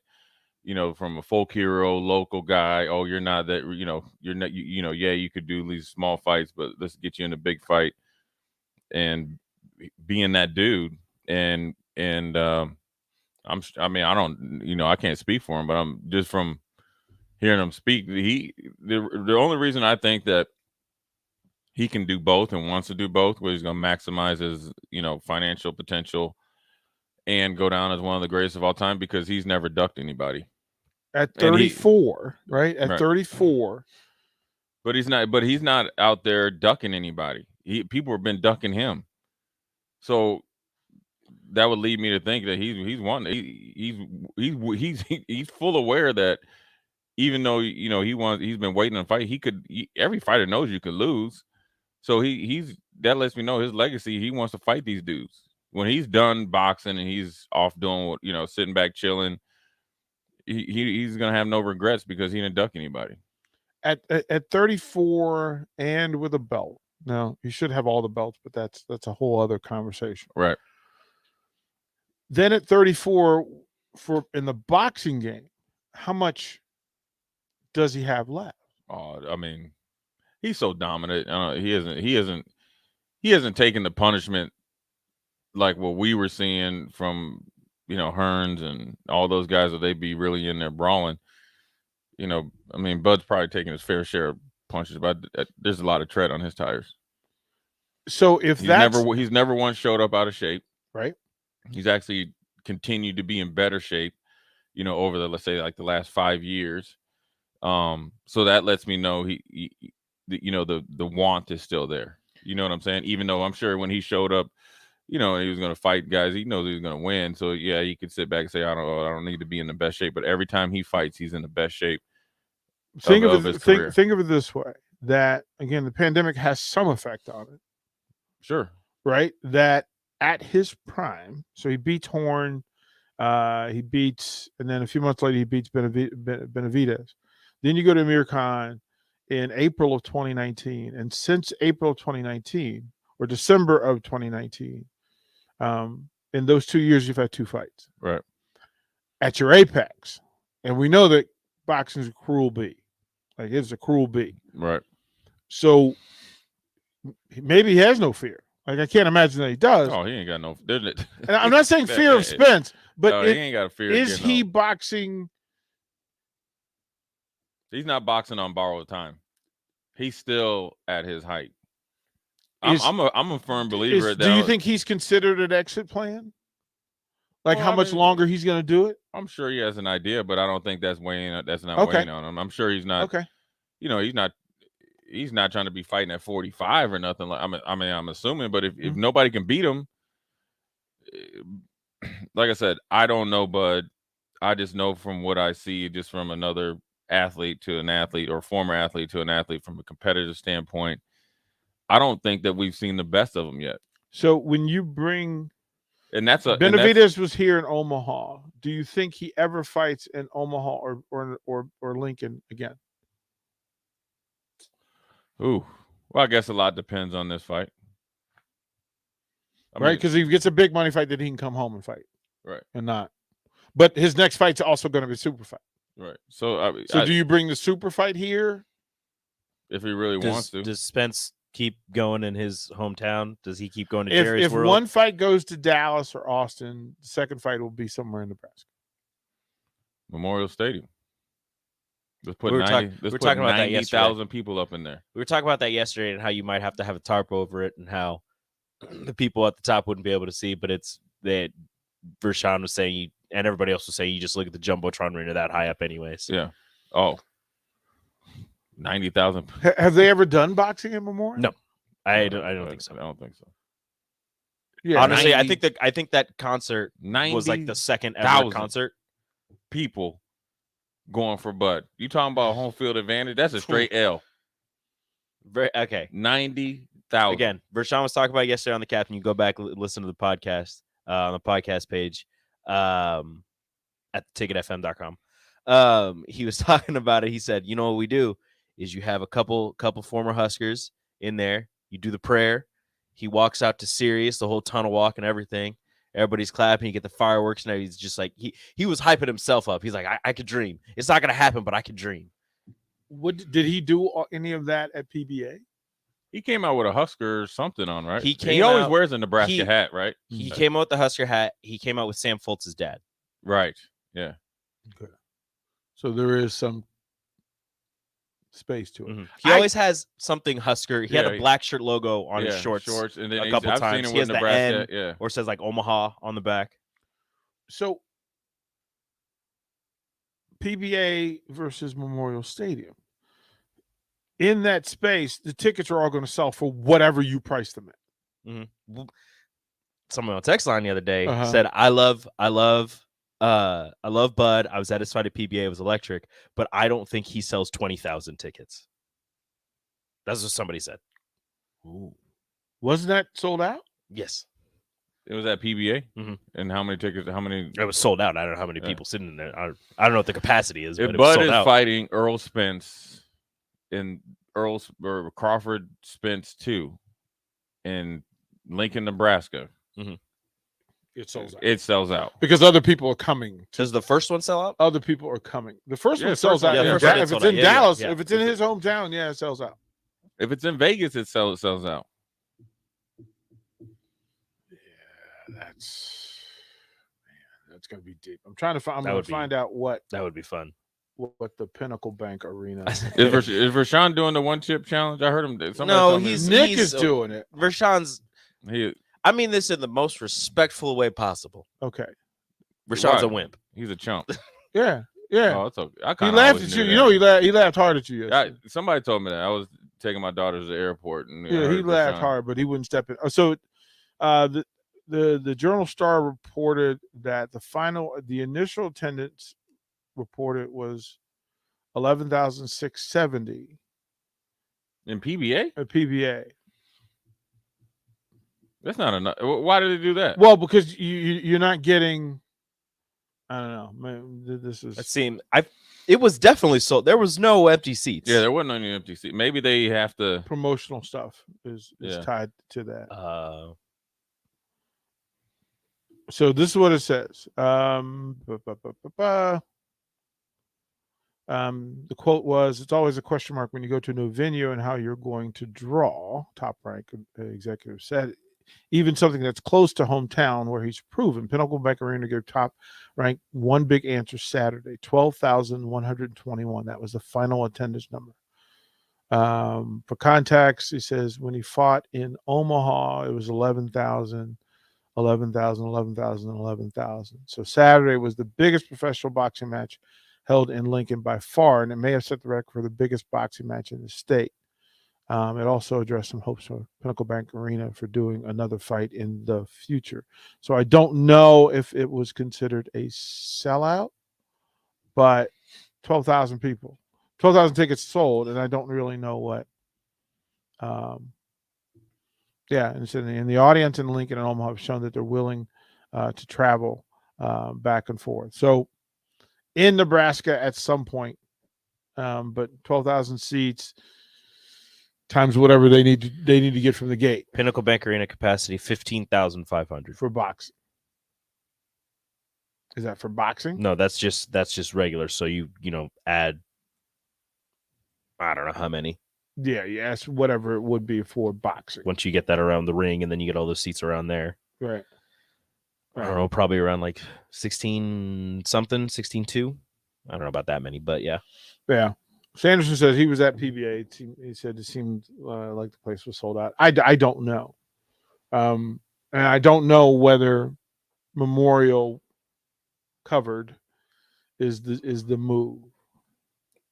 F: from a folk hero, local guy. Oh, you're not that, you're not, yeah, you could do these small fights, but let's get you in a big fight, and being that dude. And I can't speak for him, but I'm just from hearing him speak. The only reason I think that he can do both and wants to do both, where he's going to maximize his, financial potential and go down as one of the greatest of all time, because he's never ducked anybody.
C: At 34, right? At 34.
F: But he's not out there ducking anybody. People have been ducking him. So that would lead me to think that he's full aware that even though he's been waiting on a fight, every fighter knows you could lose. So that lets me know his legacy. He wants to fight these dudes when he's done boxing and he's off doing sitting back chilling. He's gonna have no regrets because he didn't duck anybody.
C: At 34 and with a belt. Now he should have all the belts, but that's a whole other conversation.
F: Right.
C: Then at 34, in the boxing game, how much does he have left?
F: Oh, I mean, he's so dominant. He hasn't taken the punishment like what we were seeing from Hearns and all those guys that they be really in there brawling. Bud's probably taking his fair share of punches, but there's a lot of tread on his tires.
C: So he's
F: never once showed up out of shape,
C: right?
F: He's actually continued to be in better shape, over let's say like the last 5 years. So that lets me know the want is still there. You know what I'm saying? Even though I'm sure when he showed up he was going to fight guys. He knows he was going to win. So yeah, he could sit back and say, I don't need to be in the best shape. But every time he fights, he's in the best shape.
C: Think of
F: his career.
C: think of it this way: that again, the pandemic has some effect on it.
F: Sure.
C: Right. That at his prime, so he beats Horn, and then a few months later he beats Benavidez. Then you go to Amir Khan in April of 2019, and since April of 2019 or December of 2019, in those 2 years you've had 2 fights.
F: Right.
C: At your apex, and we know that boxing is a cruel beast. Like, it's a cruel beast.
F: Right.
C: So maybe he has no fear. Like, I can't imagine that he does.
F: Oh, he ain't got no. And
C: I'm not saying fear of Spence, but
F: no, he ain't got a fear.
C: Is he boxing?
F: He's not boxing on borrowed time. He's still at his height. I'm a firm believer.
C: Do you think he's considered an exit plan? Like, how much longer he's going to do it?
F: I'm sure he has an idea, but I don't think that's weighing. That's not
C: Okay.
F: weighing on him. I'm sure he's not.
C: Okay.
F: He's not trying to be fighting at 45 or nothing. I'm assuming, but if nobody can beat him, like I said, I don't know, Bud. I just know from what I see, just from another athlete to an athlete or former athlete to an athlete from a competitive standpoint, I don't think that we've seen the best of him yet.
C: So when you bring,
F: and that's a
C: Benavidez was here in Omaha. Do you think he ever fights in Omaha or Lincoln again?
F: Ooh, well, I guess a lot depends on this fight,
C: Right? Because if he gets a big money fight, then he can come home and fight.
F: Right.
C: And not. But his next fight's also going to be a super fight.
F: Right. So
C: do you bring the super fight here?
F: If he really wants to.
E: Does Spence keep going in his hometown? Does he keep going to
C: If
E: Jerry's World?
C: one fight goes to Dallas or Austin, the second fight will be somewhere in Nebraska.
F: Memorial Stadium. Let's put
E: We were talking about that yesterday.
F: 90,000 people up in there.
E: We were talking about that yesterday and how you might have to have a tarp over it and how the people at the top wouldn't be able to see, but it's that Vershawn was saying, and everybody else was saying, you just look at the Jumbotron arena that high up anyways.
F: Yeah. Oh. 90,000.
C: Have they ever done boxing in Memorial?
E: No. I don't think so.
F: I don't think so.
C: Yeah.
E: Honestly, I think that concert was like the second ever
F: 90,000
E: concert.
F: people going for Bud. You talking about home field advantage? That's a straight L.
E: Okay.
F: 90,000.
E: Again, Vershawn was talking about it yesterday on the Captain. You go back, listen to the podcast on the podcast page at ticketfm.com. He was talking about it. He said, you know what we do is you have a couple former Huskers in there. You do the prayer. He walks out to Sirius, the whole tunnel walk and everything. Everybody's clapping. You get the fireworks. And he's just like, he was hyping himself up. He's like, I could dream. It's not going to happen, but I could dream.
C: What did he do any of that at PBA?
F: He came out with a Husker or something on, right?
E: He
F: always
E: out-
F: wears a Nebraska hat, right?
E: He came out with the Husker hat. He came out with Sam Foltz's dad.
F: Right. Yeah.
C: Okay. So there is some space to it.
E: Mm-hmm. He always has something Husker. He had
F: Yeah,
E: a black shirt logo on his
F: yeah,
E: shorts
F: and then
E: a couple
F: I've seen
E: times.
F: him
E: He has
F: with
E: the
F: Nebraska,
E: N,
F: yeah.
E: or says like Omaha on the back.
C: So PBA versus Memorial Stadium. In that space, the tickets are all going to sell for whatever you price them at.
E: Mm-hmm. Someone on text line the other day
C: Uh-huh.
E: said, I love Bud. I was satisfied at PBA. It was electric, but I don't think he sells 20,000 tickets. That's what somebody said.
C: Ooh. Wasn't that sold out?
E: Yes.
F: It was at PBA?
E: Mm-hmm.
F: And how many tickets? How many?
E: It was sold out. I don't know how many people sitting in there. I don't know what the capacity is.
F: If
E: but it was
F: Bud
E: sold
F: is
E: out.
F: fighting Earl Spence in Crawford Spence 2 in Lincoln, Nebraska,
C: It sells out.
F: it sells out.
C: Because other people are coming.
E: Does the first one sell out?
C: Other people are coming. The first
F: Yeah,
C: one sells
F: first
C: out.
F: one- yeah,
C: If
F: first one
C: it's
F: sold
C: in
F: out. Yeah,
C: Dallas,
F: yeah.
C: if it's in his hometown, yeah, it sells out.
F: If it's in Vegas, it sells out.
C: That's going to be deep. I'm trying to find. I'm
E: That
C: going
E: would
C: to
E: be-
C: find out what
E: That would be fun.
C: what the Pinnacle Bank Arena.
F: Is Rashawn doing the one chip challenge? I heard him. somebody
E: No,
F: told me-
C: Nick is doing it.
E: Vershawn's. I mean this in the most respectful way possible.
C: Okay.
E: Rashawn's a
F: Why?
E: wimp.
F: He's a chump.
C: Yeah, yeah.
F: Oh, it's okay. I
C: He
F: kinda
C: laughed
F: always
C: at
F: knew
C: you.
F: that.
C: You know, he laughed hard at you. Yesterday.
F: Somebody told me that. I was taking my daughter to the airport, and I
C: Yeah, he
F: heard
C: laughed
F: Rashawn.
C: hard, but he wouldn't step in. So, the Journal Star reported that the initial attendance reported was 11,670
F: in PBA.
C: At PBA.
F: That's not enough. Why did they do that?
C: Well, because you're not getting. I don't know. Man, this is.
E: It seemed it was definitely sold. There was no empty seats.
F: Yeah, there wasn't any empty seats. Maybe they have to.
C: Promotional stuff is
F: Yeah.
C: tied to that. So this is what it says. The quote was, "It's always a question mark when you go to a new venue and how you're going to draw." Top rank executive said, even something that's close to hometown where he's proven. Pinnacle Bank Arena gave Top Rank one big answer Saturday, 12,121. That was the final attendance number. For context, he says when he fought in Omaha, it was 11,000. 11,000. So Saturday was the biggest professional boxing match held in Lincoln by far, and it may have set the record for the biggest boxing match in the state. It also addressed some hopes for Pinnacle Bank Arena for doing another fight in the future. So I don't know if it was considered a sellout, but 12,000 people, 12,000 tickets sold, and I don't really know what. Yeah, and the audience in Lincoln and Omaha have shown that they're willing to travel back and forth. So in Nebraska at some point, but 12,000 seats times whatever they need to get from the gate.
E: Pinnacle Bank Arena capacity 15,500
C: for boxing. Is that for boxing?
E: No, that's just regular. So you add, I don't know how many.
C: Yeah, yes, whatever it would be for boxing.
E: Once you get that around the ring, and then you get all those seats around there.
C: Right.
E: I don't know, probably around like 16 something, 16.2. I don't know about that many, but yeah.
C: Yeah. Sanderson says he was at PBA. He said it seemed like the place was sold out. I don't know. And I don't know whether Memorial covered is the move.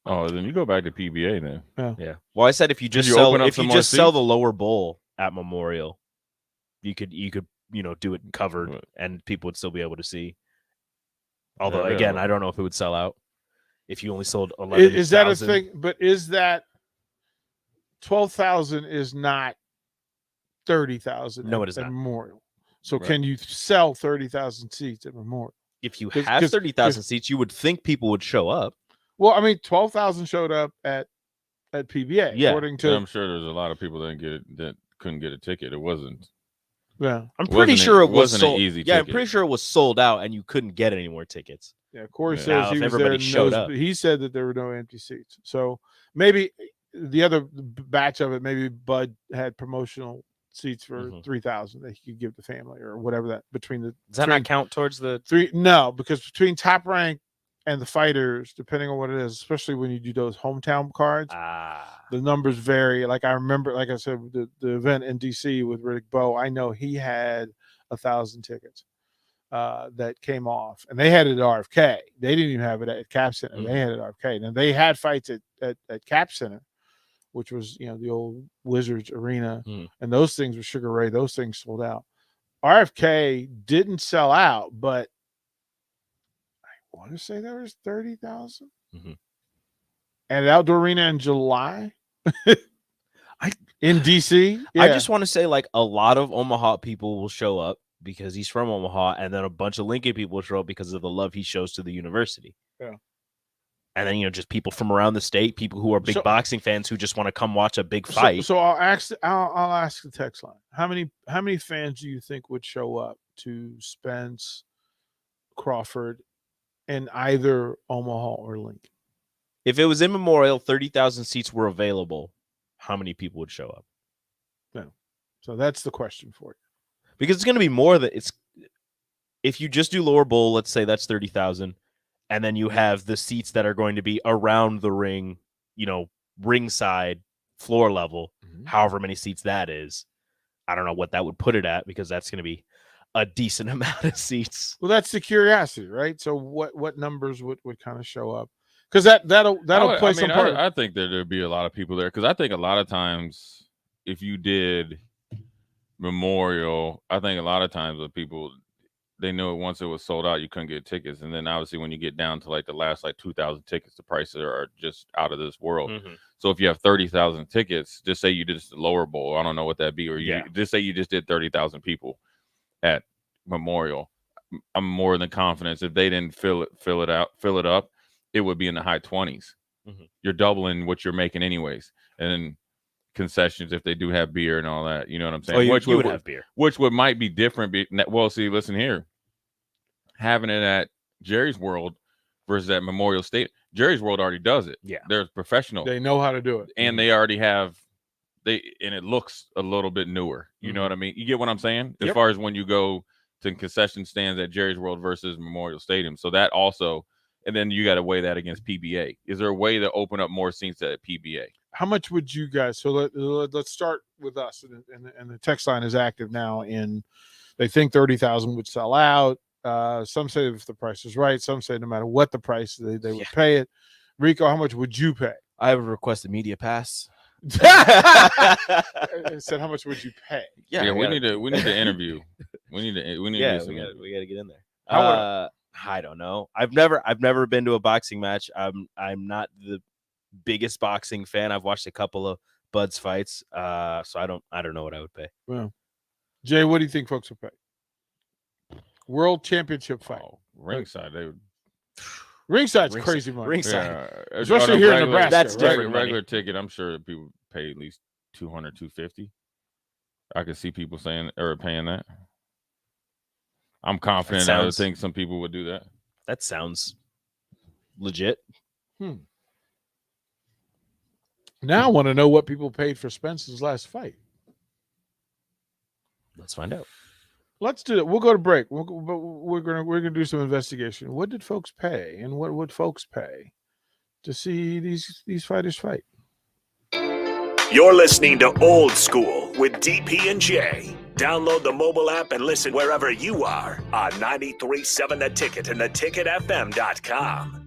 F: Oh, then you go back to PBA then.
E: Yeah. Well, I said if you just sell the lower bowl at Memorial, you could do it covered and people would still be able to see. Although again, I don't know if it would sell out if you only sold 11,000.
C: Is that a thing? But is that 12,000 is not 30,000?
E: No, it is
C: at
E: not.
C: Memorial. So can you sell 30,000 seats at Memorial?
E: If you have 30,000 seats, you would think people would show up.
C: Well, I mean, 12,000 showed up at PBA.
E: Yeah,
C: according to
F: I'm sure there's a lot of people that couldn't get a ticket. It wasn't.
C: Yeah,
E: I'm pretty sure it was
F: wasn't
E: sold.
F: an easy.
E: Yeah, I'm
F: ticket.
E: pretty sure it was sold out, and you couldn't get any more tickets.
C: Yeah, Corey
E: Now,
C: says
E: if
C: he was
E: everybody
C: there.
E: showed up.
C: He said that there were no empty seats. So maybe the other batch of it, maybe Bud had promotional seats for 3,000 that he could give the family or whatever that between the.
E: Does that not count towards the
C: three? No, because between Top Rank and the fighters, depending on what it is, especially when you do those hometown cards, the numbers vary. Like I remember, like I said, the event in DC with Riddick Bowe, I know he had 1,000 tickets that came off, and they had it at RFK. They didn't even have it at Cap Center. They had it at RFK. Now they had fights at Cap Center, which was the old Wizards Arena, and those things with Sugar Ray, those things sold out. RFK didn't sell out, but I want to say there was 30,000 at Outdoor Arena in July. In DC.
E: I just want to say, like, a lot of Omaha people will show up because he's from Omaha, and then a bunch of Lincoln people will show up because of the love he shows to the university.
C: Yeah.
E: And then just people from around the state, people who are big boxing fans who just want to come watch a big fight.
C: So I'll ask the text line. How many fans do you think would show up to Spence, Crawford, in either Omaha or Lincoln?
E: If it was in Memorial, 30,000 seats were available. How many people would show up?
C: No. So that's the question for you.
E: Because it's going to be more than it's. If you just do lower bowl, let's say that's 30,000, and then you have the seats that are going to be around the ring, ringside, floor level, however many seats that is. I don't know what that would put it at because that's going to be a decent amount of seats.
C: Well, that's the curiosity, right? So what numbers would kind of show up? Because that'll play some part.
F: I think that there'd be a lot of people there because I think a lot of times if you did Memorial, I think a lot of times with people, they knew once it was sold out, you couldn't get tickets. And then obviously when you get down to like the last like 2,000 tickets, the prices are just out of this world.
E: Mhm.
F: So if you have 30,000 tickets, just say you did the lower bowl, I don't know what that'd be, or you
E: Yeah.
F: just say you just did 30,000 people at Memorial. I'm more than confident if they didn't fill it up, it would be in the high 20s.
E: Mhm.
F: You're doubling what you're making anyways. And then concessions if they do have beer and all that, you know what I'm saying?
E: Oh, you
F: which
E: would have beer.
F: Which might be different. Well, see, listen here. Having it at Jerry's World versus at Memorial State, Jerry's World already does it.
E: Yeah.
F: They're professional.
C: They know how to do it.
F: And they already have and it looks a little bit newer. You know what I mean? You get what I'm saying? As
E: Yep.
F: far as when you go to concession stands at Jerry's World versus Memorial Stadium. So that also, and then you got to weigh that against PBA. Is there a way to open up more seats at PBA?
C: How much would you guys? So let's start with us, and the text line is active now. They think 30,000 would sell out. Some say if the price is right. Some say no matter what the price, they would pay it. Rico, how much would you pay?
E: I have a requested media pass.
C: I said, how much would you pay?
F: Yeah, we need to interview. We need to
E: We
F: get
E: got
F: some-
E: to get in there.
C: How
E: I don't know. I've never been to a boxing match. I'm not the biggest boxing fan. I've watched a couple of Bud's fights. So I don't know what I would pay.
C: Well, Jay, what do you think folks will pay? World Championship fight.
F: ringside. They would.
C: Ringside's
E: Ringside-
C: crazy money.
E: ringside.
F: Yeah,
C: Especially
F: on a
C: here in
F: regular-
C: Nebraska.
E: That's
C: right?
E: different.
F: Regular ticket, I'm sure that people pay at least 200, 250. I could see people saying or paying that. I'm confident. I would think some people would do that.
E: That sounds legit.
C: Now I want to know what people paid for Spence's last fight.
E: Let's find out.
C: Let's do it. We'll go to break. We're gonna do some investigation. What did folks pay, and what would folks pay to see these fighters fight?
B: You're listening to Old School with DP and J. Download the mobile app and listen wherever you are on 93.7 The Ticket and theticketfm.com.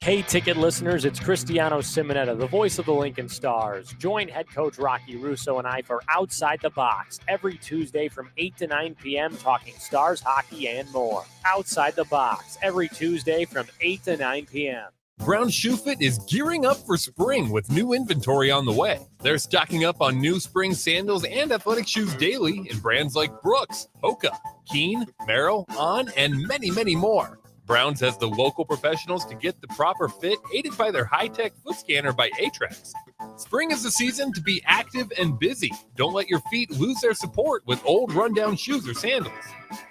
J: Hey, Ticket listeners, it's Cristiano Simonetta, the voice of the Lincoln Stars. Join head coach Rocky Russo and I for Outside the Box every Tuesday from 8 to 9 p.m. talking Stars, hockey, and more. Outside the Box every Tuesday from 8 to 9 p.m.
A: Brown Shoe Fit is gearing up for spring with new inventory on the way. They're stocking up on new spring sandals and athletic shoes daily in brands like Brooks, Hoka, Keen, Merrill, On, and many, many more. Browns has the local professionals to get the proper fit, aided by their high-tech foot scanner by Atrax. Spring is the season to be active and busy. Don't let your feet lose their support with old rundown shoes or sandals.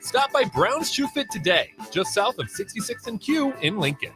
A: Stop by Brown's Shoe Fit today, just south of 66th and Q in Lincoln.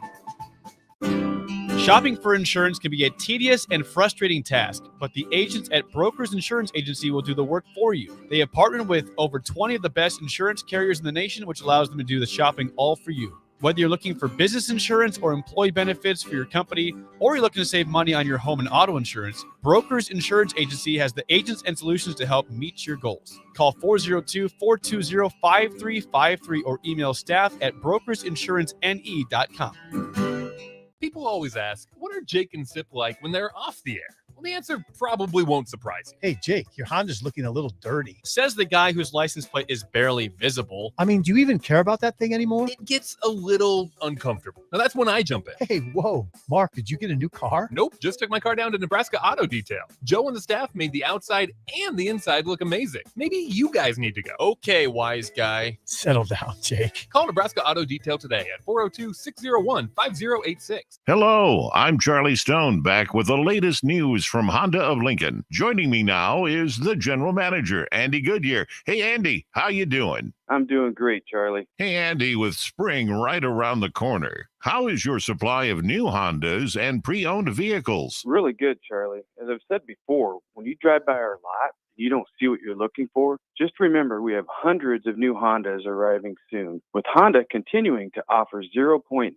S: Shopping for insurance can be a tedious and frustrating task, but the agents at Brokers Insurance Agency will do the work for you. They have partnered with over 20 of the best insurance carriers in the nation, which allows them to do the shopping all for you. Whether you're looking for business insurance or employee benefits for your company, or you're looking to save money on your home and auto insurance, Brokers Insurance Agency has the agents and solutions to help meet your goals. Call 402-420-5353 or email staff@brokersinsurancene.com.
A: People always ask, what are Jake and Sip like when they're off the air? Well, the answer probably won't surprise you.
D: Hey, Jake, your Honda's looking a little dirty.
S: Says the guy whose license plate is barely visible.
D: I mean, do you even care about that thing anymore?
A: It gets a little uncomfortable. Now, that's when I jump in.
D: Hey, whoa. Mark, did you get a new car?
A: Nope, just took my car down to Nebraska Auto Detail. Joe and the staff made the outside and the inside look amazing. Maybe you guys need to go.
S: Okay, wise guy.
D: Settle down, Jake.
A: Call Nebraska Auto Detail today at 402-601-5086.
T: Hello, I'm Charlie Stone, back with the latest news from Honda of Lincoln. Joining me now is the general manager, Andy Goodyear. Hey, Andy, how you doing?
U: I'm doing great, Charlie.
T: Hey, Andy, with spring right around the corner, how is your supply of new Hondas and pre-owned vehicles?
U: Really good, Charlie. As I've said before, when you drive by our lot, you don't see what you're looking for, just remember we have hundreds of new Hondas arriving soon, with Honda continuing to offer 0.9%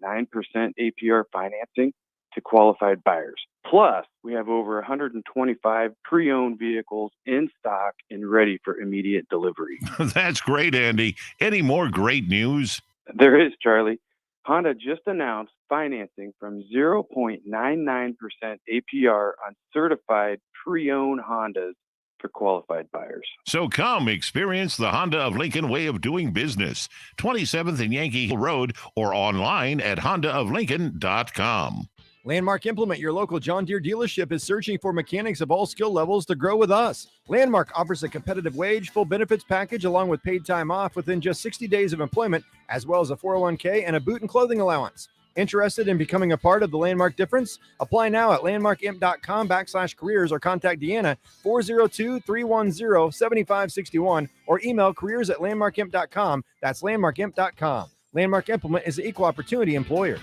U: APR financing to qualified buyers. Plus, we have over 125 pre-owned vehicles in stock and ready for immediate delivery.
T: That's great, Andy. Any more great news?
U: There is, Charlie. Honda just announced financing from 0.99% APR on certified pre-owned Hondas for qualified buyers.
T: So come experience the Honda of Lincoln way of doing business. 27th and Yankee Hill Road or online at hondaoflincoln.com.
H: Landmark Implement, your local John Deere dealership, is searching for mechanics of all skill levels to grow with us. Landmark offers a competitive wage, full benefits package, along with paid time off within just 60 days of employment, as well as a 401k and a boot and clothing allowance. Interested in becoming a part of the Landmark difference? Apply now at landmarkimp.com/careers or contact Deanna 402-310-7561 or email careers@landmarkimp.com. That's landmarkimp.com. Landmark Implement is an equal opportunity employer.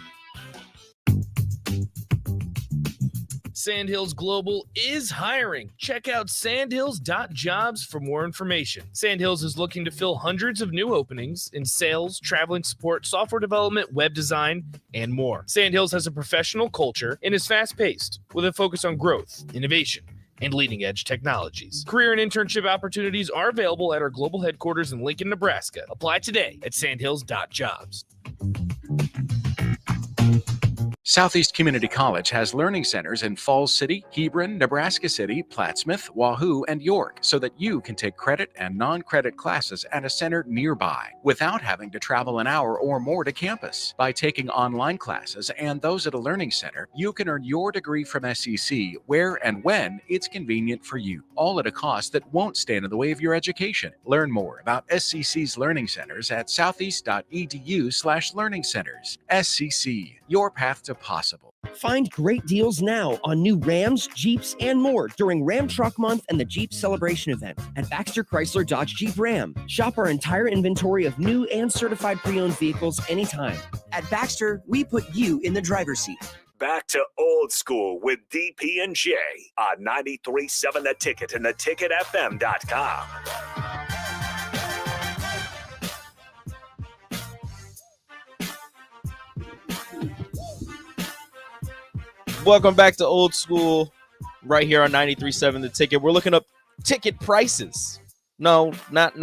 R: Sandhills Global is hiring. Check out sandhills.jobs for more information. Sandhills is looking to fill hundreds of new openings in sales, traveling support, software development, web design, and more. Sandhills has a professional culture and is fast-paced with a focus on growth, innovation, and leading-edge technologies. Career and internship opportunities are available at our global headquarters in Lincoln, Nebraska. Apply today at sandhills.jobs.
Q: Southeast Community College has learning centers in Falls City, Hebron, Nebraska City, Plattsmouth, Wahoo, and York so that you can take credit and non-credit classes at a center nearby without having to travel an hour or more to campus. By taking online classes and those at a learning center, you can earn your degree from SCC where and when it's convenient for you, all at a cost that won't stand in the way of your education. Learn more about SCC's learning centers at southeast.edu/learning centers. SCC, your path to possible.
V: Find great deals now on new Rams, Jeeps, and more during Ram Truck Month and the Jeep Celebration event at Baxter Chrysler Dodge Jeep Ram. Shop our entire inventory of new and certified pre-owned vehicles anytime.
W: At Baxter, we put you in the driver's seat.
B: Back to Old School with DP and J on 93.7 The Ticket and theticketfm.com.
E: Welcome back to Old School right here on 93.7 The Ticket. We're looking up ticket prices. No, not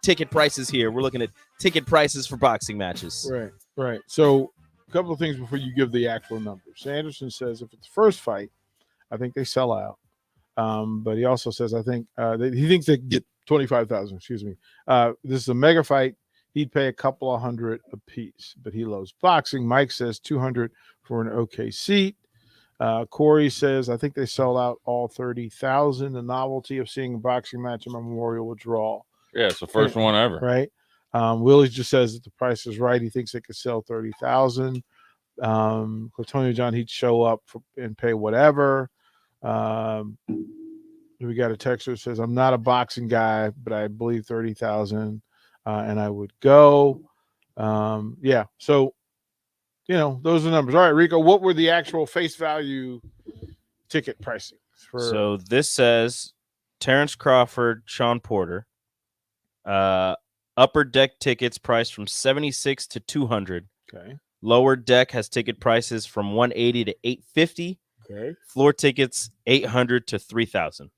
E: ticket prices here. We're looking at ticket prices for boxing matches.
C: Right. So a couple of things before you give the actual numbers. Sanderson says if it's first fight, I think they sell out. But he also says he thinks they get 25,000. Excuse me. This is a mega fight. He'd pay a couple of hundred a piece, but he loves boxing. Mike says 200 for an okay seat. Corey says, I think they sold out all 30,000. The novelty of seeing a boxing match in Memorial will draw.
F: Yeah, it's the first one ever.
C: Right. Willie just says that the price is right. He thinks they could sell 30,000. Clatonio John, he'd show up and pay whatever. We got a texter that says, I'm not a boxing guy, but I believe 30,000 and I would go. Yeah. So, those are the numbers. All right, Rico, what were the actual face value ticket pricing?
E: So this says Terrence Crawford, Sean Porter, upper deck tickets priced from 76 to 200.
C: Okay.
E: Lower deck has ticket prices from 180 to 850.
C: Okay.
E: Floor tickets 800 to 3,000.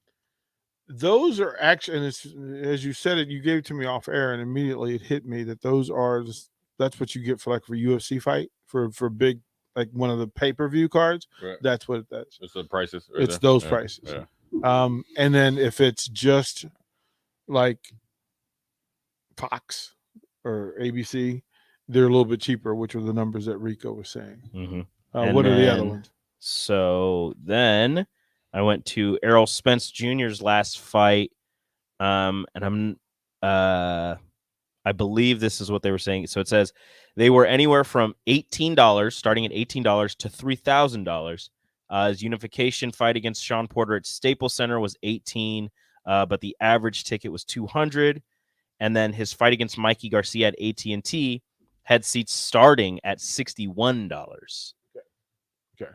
C: Those are actually, and it's, as you said it, you gave it to me off air, and immediately it hit me that those are that's what you get for a UFC fight for big, like one of the pay-per-view cards.
F: Right.
C: That's what that's.
F: It's the prices. Right
C: it's
F: there.
C: Those prices.
F: Yeah.
C: And then if it's just like Fox or ABC, they're a little bit cheaper, which are the numbers that Rico was saying.
E: Mm-hmm.
C: What are the other ones?
E: So then I went to Errol Spence Jr.'s last fight, and I believe this is what they were saying. So it says they were anywhere from $18, starting at $18 to $3,000. His unification fight against Sean Porter at Staples Center was $18, but the average ticket was $200. And then his fight against Mikey Garcia at AT&T had seats starting at $61.
C: Okay.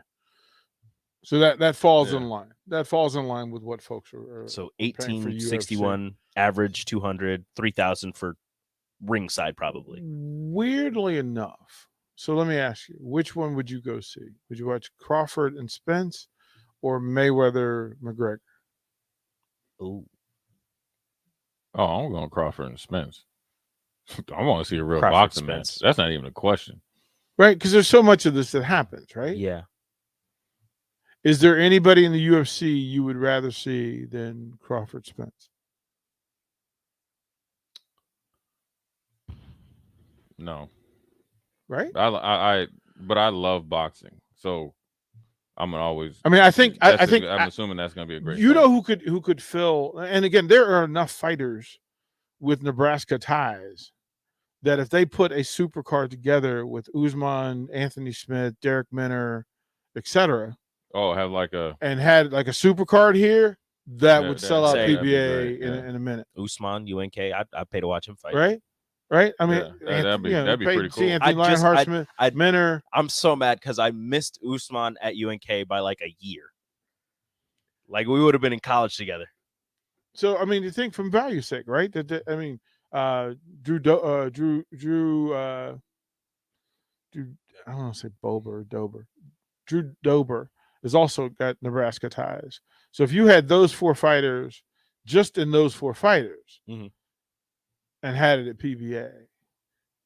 C: So that falls in line. That falls in line with what folks are.
E: So 18, 61, average 200, 3,000 for ringside, probably.
C: Weirdly enough. So let me ask you, which one would you go see? Would you watch Crawford and Spence or Mayweather McGregor?
E: Oh,
F: I'm going Crawford and Spence. I want to see a real
E: Crawford,
F: boxing
E: Spence.
F: match. That's not even a question.
C: Right, because there's so much of this that happens, right?
E: Yeah.
C: Is there anybody in the UFC you would rather see than Crawford Spence?
F: No.
C: Right?
F: But I love boxing, so I'm gonna always.
C: I mean, I think
F: I'm assuming that's gonna be a great.
C: You
F: fight.
C: know who could fill? And again, there are enough fighters with Nebraska ties that if they put a super card together with Usman, Anthony Smith, Derek Minner, etc.
F: Oh, have like a
C: and had like a super card here, that would
F: that-
C: sell out
E: that'd
F: be
C: PBA
F: great,
C: in a minute,
E: Usman, UNK, I'd pay to watch him fight.
C: right? Right? I mean,
F: Yeah, that'd be
C: you
F: pretty
C: see
F: cool.
C: Anthony Lionheart Smith, Minner.
E: I'm so mad because I missed Usman at UNK by like a year. Like we would have been in college together.
C: So I mean, you think from value sake, right? I mean, Drew. I don't want to say Bober or Dober. Drew Dober has also got Nebraska ties. So if you had those 4 fighters, just in those 4 fighters, and had it at PBA,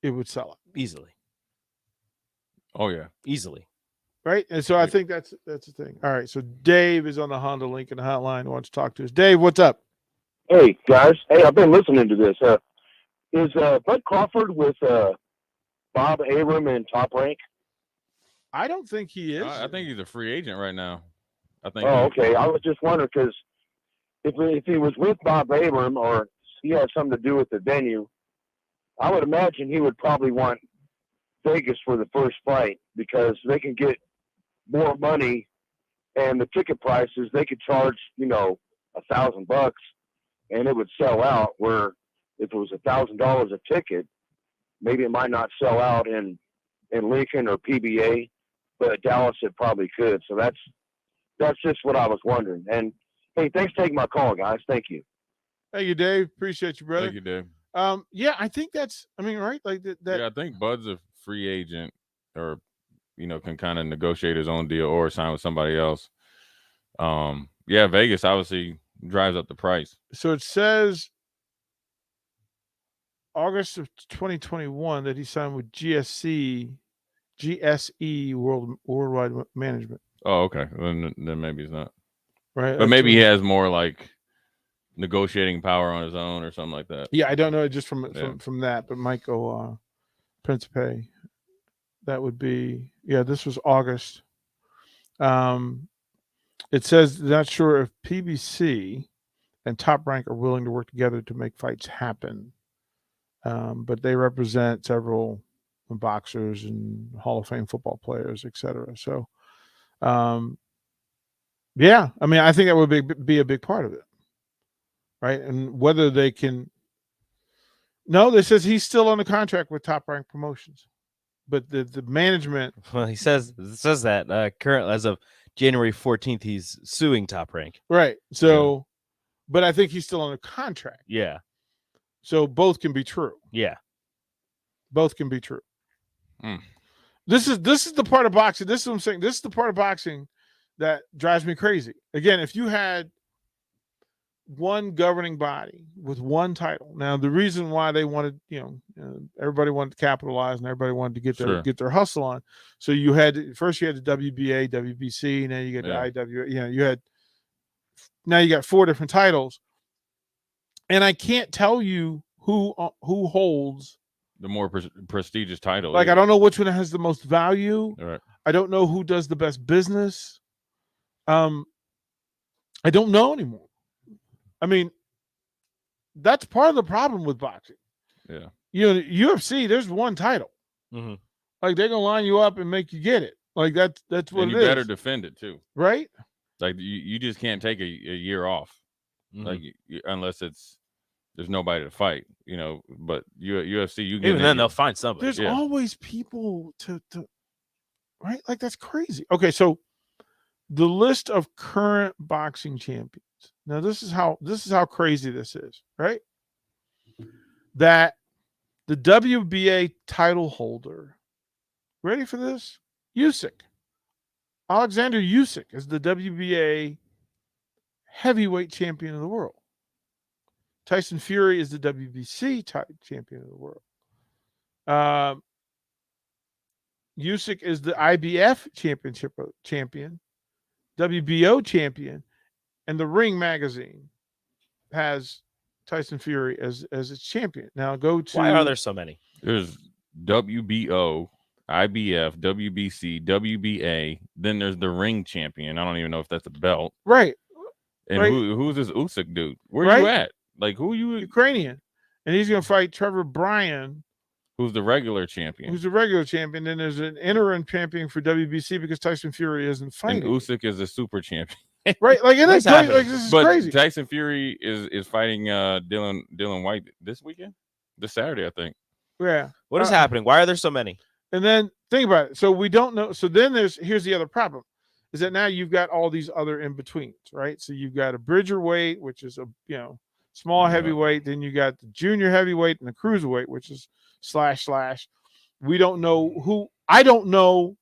C: it would sell out
E: easily.
F: Oh yeah,
E: easily.
C: Right, and so I think that's the thing. All right, so Dave is on the Honda Lincoln hotline. Wants to talk to us. Dave, what's up?
K: Hey guys, hey, I've been listening to this. Is Bud Crawford with Bob Abram and Top Rank?
C: I don't think he is.
F: I think he's a free agent right now. I think.
K: Oh, okay. I was just wondering because if he was with Bob Abram or he had something to do with the venue, I would imagine he would probably want Vegas for the first fight because they can get more money, and the ticket prices they could charge $1,000 and it would sell out. Where if it was $1,000 a ticket, maybe it might not sell out in Lincoln or PBA, but Dallas it probably could. So that's just what I was wondering. And hey, thanks for taking my call, guys. Thank you.
C: Thank you, Dave. Appreciate you, brother.
F: Thank you, Dave.
C: Yeah, I think that's. I mean, right? Like that.
F: Yeah, I think Bud's a free agent, or can kind of negotiate his own deal or sign with somebody else. Yeah, Vegas obviously drives up the price.
C: So it says August of 2021 that he signed with GSE Worldwide Management.
F: Oh, okay. Then maybe it's not.
C: Right.
F: But maybe he has more like negotiating power on his own or something like that.
C: Yeah, I don't know just from that, but Michael Principe, that would be this was August. It says not sure if PBC and Top Rank are willing to work together to make fights happen. But they represent several boxers and Hall of Fame football players, etc. So yeah, I mean, I think that would be a big part of it. Right. And whether they can. No, this says he's still on the contract with Top Rank Promotions, but the management.
E: Well, it says that currently as of January 14th, he's suing Top Rank.
C: Right. So, but I think he's still on a contract.
E: Yeah.
C: So both can be true.
E: Yeah.
C: Both can be true. This is the part of boxing. This is what I'm saying. This is the part of boxing that drives me crazy. Again, if you had one governing body with one title. Now, the reason why they wanted, everybody wanted to capitalize and everybody wanted to get their hustle on. So you had the WBA, WBC, now you got the IWA. Now you got 4 different titles, and I can't tell you who holds
F: the more prestigious title.
C: Like, I don't know which one has the most value.
F: Right.
C: I don't know who does the best business. I don't know anymore. I mean, that's part of the problem with boxing.
F: Yeah.
C: UFC, there's one title.
E: Mm-hmm.
C: Like, they're gonna line you up and make you get it. Like that's what
F: and
C: it
F: you
C: is.
F: better defend it too,
C: right?
F: Like you just can't take a year off, like unless there's nobody to fight, But UFC, you
E: even then they'll find somebody.
C: There's always people to right. Like that's crazy. Okay, so the list of current boxing champions. Now this is how crazy this is, right? That the WBA title holder, ready for this? Usyk. Alexander Usyk is the WBA heavyweight champion of the world. Tyson Fury is the WBC champion of the world. Usyk is the IBF championship champion. WBO champion, and the Ring magazine has Tyson Fury as its champion. Now go to.
E: Why are there so many?
F: There's WBO, IBF, WBC, WBA. Then there's the Ring champion. I don't even know if that's a belt.
C: Right.
F: And
C: right.
F: who's this Usyk dude? Where
C: Right.
F: you at? Like who you?
C: Ukrainian, and he's going to fight Trevor Bryan,
F: Who's the regular champion?
C: who's the regular champion. Then there's an interim champion for WBC because Tyson Fury isn't
F: And
C: fighting.
F: Usyk is a super champion.
C: Right, like it is crazy. Like this is
F: But
C: crazy.
F: Tyson Fury is fighting Dylan White this weekend, this Saturday, I think.
C: Yeah.
E: What is happening? Why are there so many?
C: And then think about it. So we don't know. So then here's the other problem, is that now you've got all these other in betweens, right? So you've got a bridger weight, which is a small heavyweight. Then you got the junior heavyweight and the cruiserweight, which is / We don't know who. I don't know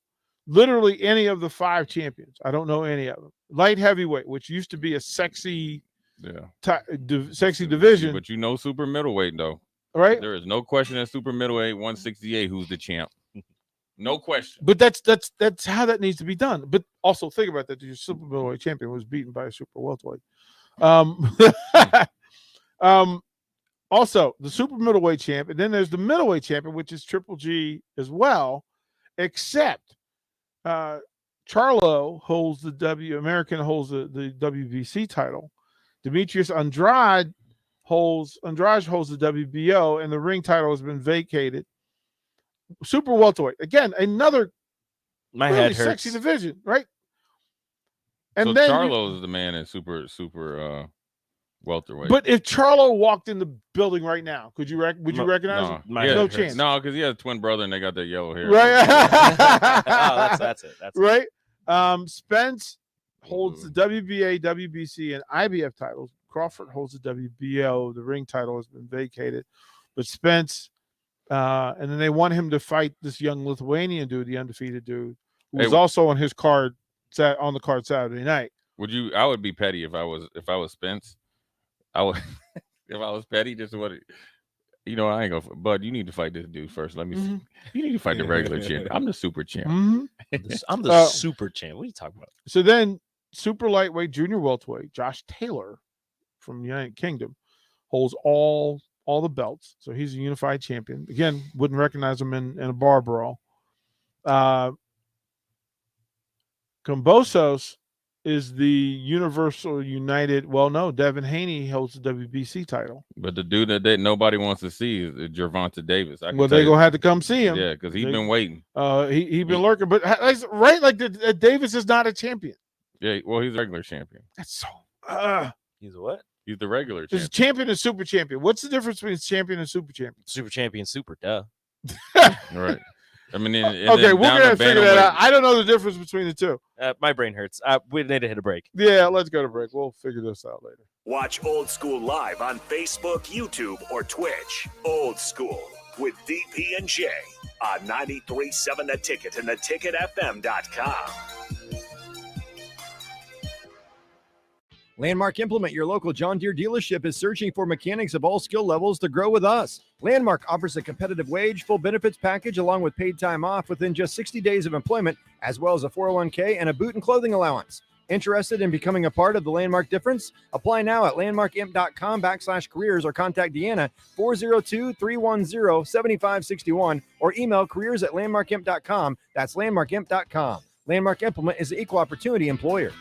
C: literally any of the 5 champions. I don't know any of them. Light heavyweight, which used to be a sexy, sexy division,
F: But you know, super middleweight though,
C: right?
F: There is no question at super middleweight 168 who's the champ. No question.
C: But that's how that needs to be done. But also think about that: your super middleweight champion was beaten by a super welterweight. Also the super middleweight champ, and then there's the middleweight champion, which is Triple G as well, except Charlo holds the American holds the WBC title. Demetrius Andrade holds the WBO, and the Ring title has been vacated. Super welterweight, again, another
E: My
C: really
E: head hurts.
C: sexy division, right? And
F: So
C: then
F: Charlo is the man in super welterweight.
C: but if Charlo walked in the building right now, would you recognize him? No chance.
F: No, because he has a twin brother and they got that yellow hair.
C: Right.
E: that's it. That's
C: right. Spence holds the WBA, WBC, and IBF titles. Crawford holds the WBO. The Ring title has been vacated, but Spence, and then they want him to fight this young Lithuanian dude, the undefeated dude, who was also on his card on the card Saturday night.
F: I would be petty if I was Spence. I would if I was petty, just what I ain't gonna. Bud, you need to fight this dude first. Let me see. You need to fight the regular champ. I'm the super champ.
E: I'm the super champ. What are you talking about?
C: So then, super lightweight, junior welterweight, Josh Taylor from the United Kingdom holds all the belts. So he's a unified champion. Again, wouldn't recognize him in a bar brawl. Kambosos is the Universal United. Well, no, Devin Haney holds the WBC title.
F: But the dude that nobody wants to see is Gervonta Davis.
C: Well, they're gonna have to come see him.
F: Yeah, because he's been waiting.
C: He's been lurking, but right, like Davis is not a champion.
F: Yeah, well, he's a regular champion.
C: That's so.
E: He's what?
F: He's the regular
C: There's
F: champion.
C: champion and super champion. What's the difference between champion and super champion?
E: Super champion, super duh.
F: Right. I mean, and
C: okay,
F: then
C: we're
F: down
C: gonna
F: to
C: figure that out.
F: bantamweight.
C: I don't know the difference between the two.
E: My brain hurts. We need to hit a break.
C: Yeah, let's go to break. We'll figure this out later.
B: Watch Old School live on Facebook, YouTube, or Twitch. Old School with DP and J on 93.7 The Ticket and theticketfm.com.
H: Landmark Implement, your local John Deere dealership, is searching for mechanics of all skill levels to grow with us. Landmark offers a competitive wage, full benefits package, along with paid time off within just 60 days of employment, as well as a 401k and a boot and clothing allowance. Interested in becoming a part of the Landmark difference? Apply now at landmarkimp.com/careers or contact Deanna 402-310-7561 or email careers@landmarkimp.com. That's landmarkimp.com. Landmark Implement is the equal opportunity employer.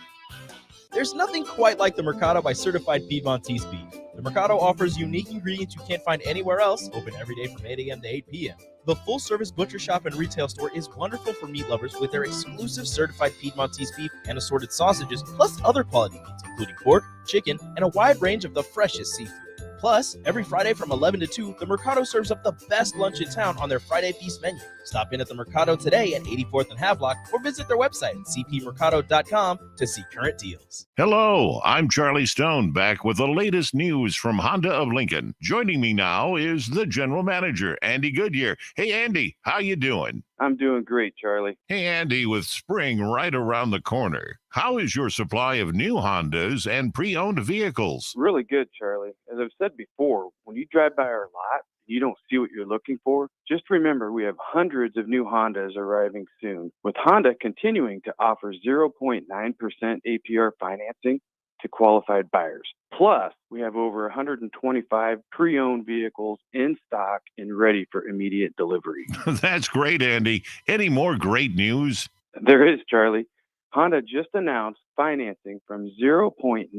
R: There's nothing quite like the Mercado by Certified Piedmontese beef. The Mercado offers unique ingredients you can't find anywhere else, open every day from 8 a.m. to 8 p.m. The full-service butcher shop and retail store is wonderful for meat lovers with their exclusive certified Piedmontese beef and assorted sausages, plus other quality meats, including pork, chicken, and a wide range of the freshest seafood. Plus, every Friday from 11 to 2, the Mercado serves up the best lunch in town on their Friday Feast menu. Stop in at the Mercado today at 84th and Havelock or visit their website at cpmercado.com to see current deals.
T: Hello, I'm Charlie Stone, back with the latest news from Honda of Lincoln. Joining me now is the general manager, Andy Goodyear. Hey, Andy, how you doing?
U: I'm doing great, Charlie.
T: Hey, Andy, with spring right around the corner, how is your supply of new Hondas and pre-owned vehicles?
U: Really good, Charlie. As I've said before, when you drive by our lot, you don't see what you're looking for, just remember we have hundreds of new Hondas arriving soon, with Honda continuing to offer 0.9% APR financing to qualified buyers. Plus, we have over 125 pre-owned vehicles in stock and ready for immediate delivery.
T: That's great, Andy. Any more great news?
U: There is, Charlie. Honda just announced financing from 0.99%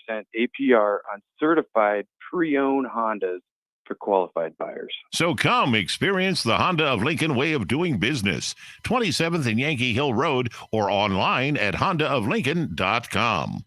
U: APR on certified pre-owned Hondas for qualified buyers.
T: So come experience the Honda of Lincoln way of doing business. 27th and Yankee Hill Road or online at hondaoflincoln.com.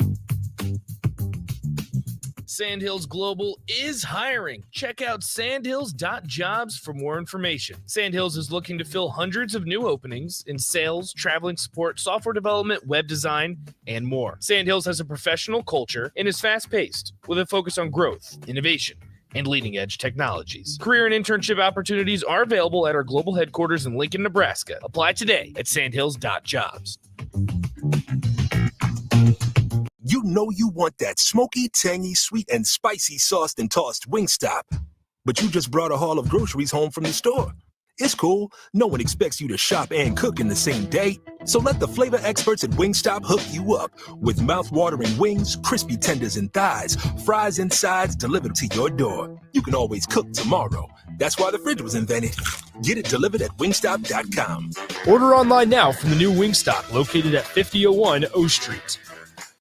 R: Sandhills Global is hiring. Check out sandhills.jobs for more information. Sandhills is looking to fill hundreds of new openings in sales, traveling support, software development, web design, and more. Sandhills has a professional culture and is fast-paced with a focus on growth, innovation, and leading-edge technologies. Career and internship opportunities are available at our global headquarters in Lincoln, Nebraska. Apply today at sandhills.jobs.
N: You know you want that smoky, tangy, sweet, and spicy sauced and tossed Wingstop. But you just brought a haul of groceries home from the store. It's cool. No one expects you to shop and cook in the same day. So let the flavor experts at Wingstop hook you up with mouth-watering wings, crispy tenders and thighs, fries and sides delivered to your door. You can always cook tomorrow. That's why the fridge was invented. Get it delivered at wingstop.com.
G: Order online now from the new Wingstop located at 5001 O Street.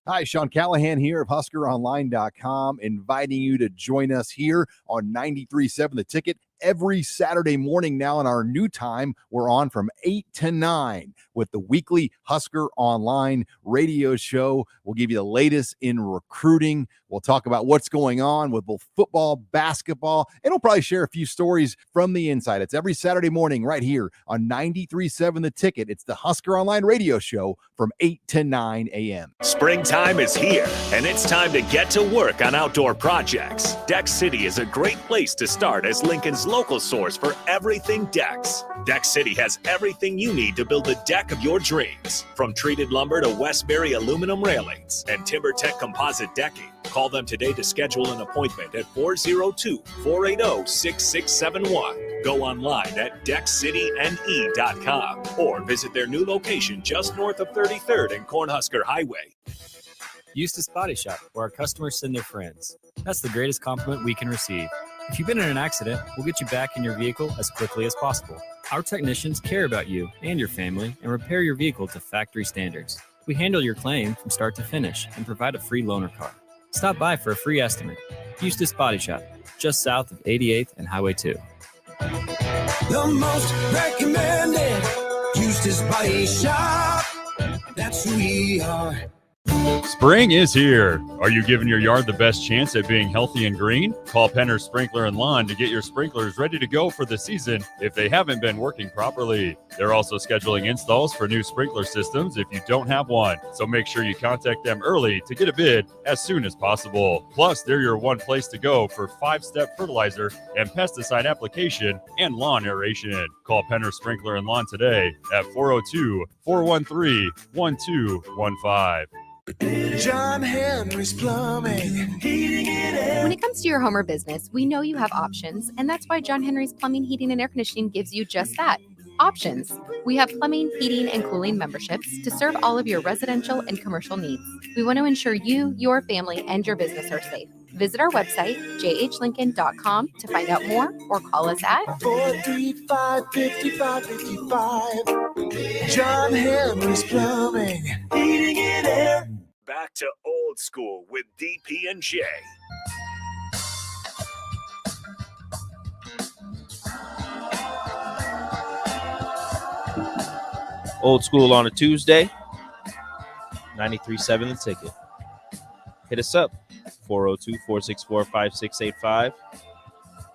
H: Hi, Sean Callahan here of HuskerOnline.com, inviting you to join us here on 93.7 The Ticket every Saturday morning now. In our new time, we're on from 8 to 9 with the weekly Husker Online radio show. We'll give you the latest in recruiting. We'll talk about what's going on with both football, basketball, and we'll probably share a few stories from the inside. It's every Saturday morning right here on 93.7 The Ticket. It's the Husker Online radio show from 8 to 9 a.m.
B: Springtime is here, and it's time to get to work on outdoor projects. Deck City is a great place to start as Lincoln's local source for everything decks. Deck City has everything you need to build the deck of your dreams, from treated lumber to Westbury aluminum railings and TimberTech composite decking. Call them today to schedule an appointment at 402-480-6671. Go online at deckcityne.com or visit their new location just north of 33rd and Cornhusker Highway.
O: Eustace Body Shop, where our customers send their friends. That's the greatest compliment we can receive. If you've been in an accident, we'll get you back in your vehicle as quickly as possible. Our technicians care about you and your family and repair your vehicle to factory standards. We handle your claim from start to finish and provide a free loaner car. Stop by for a free estimate. Eustace Body Shop, just south of 88th and Highway 2.
P: The most recommended Eustace Body Shop. That's who we are.
L: Spring is here. Are you giving your yard the best chance at being healthy and green? Call Penner Sprinkler and Lawn to get your sprinklers ready to go for the season if they haven't been working properly. They're also scheduling installs for new sprinkler systems if you don't have one. So make sure you contact them early to get a bid as soon as possible. Plus, they're your one place to go for 5-step fertilizer and pesticide application and lawn aeration. Call Penner Sprinkler and Lawn today at 402-413-1215.
P: John Henry's Plumbing, heating and air.
X: When it comes to your home or business, we know you have options, and that's why John Henry's Plumbing, Heating, and Air Conditioning gives you just that. Options. We have plumbing, heating, and cooling memberships to serve all of your residential and commercial needs. We want to ensure you, your family, and your business are safe. Visit our website, jhlincoln.com, to find out more or call us at
P: 435-5555. John Henry's Plumbing, heating and air.
B: Back to old school with DP and J.
E: Old school on a Tuesday. 93.7 The Ticket. Hit us up. 402-464-5685.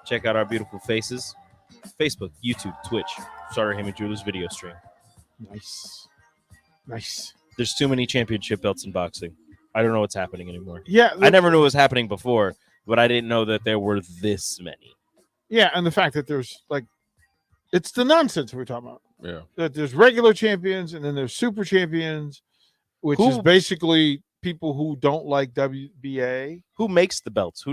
E: Check out our beautiful faces. Facebook, YouTube, Twitch. Starter Heyman Jewelers video stream.
C: Nice.
E: There's too many championship belts in boxing. I don't know what's happening anymore.
C: Yeah.
E: I never knew what was happening before, but I didn't know that there were this many.
C: Yeah, and the fact that there's it's the nonsense we're talking about.
F: Yeah.
C: That there's regular champions and then there's super champions, which is basically people who don't like WBA.
E: Who makes the belts? Who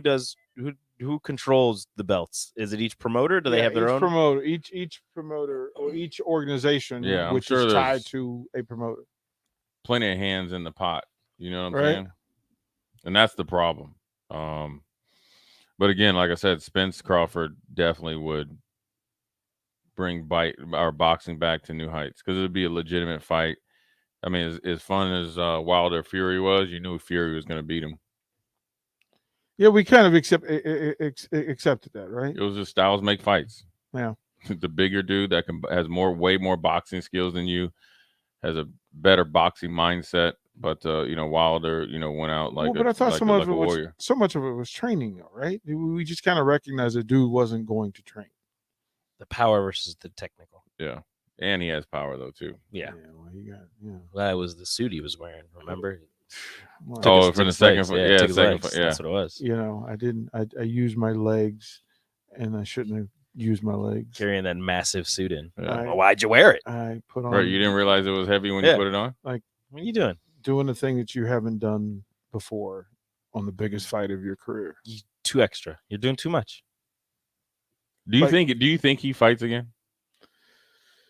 E: who controls the belts? Is it each promoter? Do they have their
C: each
E: own
C: promoter? Each promoter or each organization,
F: Yeah, I'm
C: which
F: sure
C: is tied
F: there's
C: to a promoter.
F: plenty of hands in the pot. You know what I'm
C: Right.
F: saying? And that's the problem. But again, like I said, Spence Crawford definitely would bring boxing back to new heights because it would be a legitimate fight. I mean, as fun as Wilder Fury was, you knew Fury was going to beat him.
C: Yeah, we kind of accepted that, right?
F: It was just styles make fights.
C: Yeah.
F: The bigger dude that has way more boxing skills than you, has a better boxing mindset. But Wilder, went out like
C: but I thought so much
F: a
C: of it
F: warrior.
C: was training, though, right? We just kind of recognized the dude wasn't going to train.
E: the power versus the technical?
F: Yeah, and he has power though too.
E: Yeah.
C: Well, he got
E: That was the suit he was wearing. Remember?
F: From the second fight. Yeah, second fight. Yeah,
E: That's what it was.
C: I used my legs, and I shouldn't have used my legs.
E: Carrying that massive suit in.
C: Yeah.
E: Well, why'd you wear it?
C: I put on.
F: Right, you didn't realize it was heavy when you put it on.
C: Like,
E: what are you doing?
C: Doing the thing that you haven't done before on the biggest fight of your career.
E: Too extra. You're doing too much.
F: Do you think he fights again?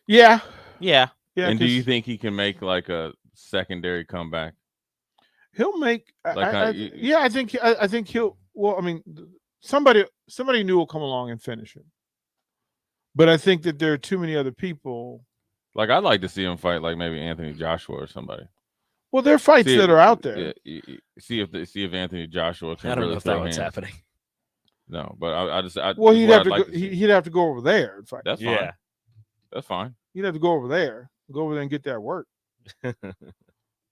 C: Yeah.
E: Yeah.
C: Yeah.
F: And do you think he can make like a secondary comeback?
C: He'll make.
F: Like
C: I think he'll. Well, I mean, somebody new will come along and finish him. But I think that there are too many other people.
F: Like I'd like to see him fight like maybe Anthony Joshua or somebody.
C: Well, there are fights that are out there.
F: Yeah, see if Anthony Joshua can
E: I don't
F: really
E: know if
F: throw
E: that's what's
F: hands.
E: happening.
F: No, but
C: Well, he'd have to
F: like
C: go, he'd have to go over there and fight.
F: That's fine.
E: Yeah.
F: That's fine.
C: He'd have to go over there and get that work,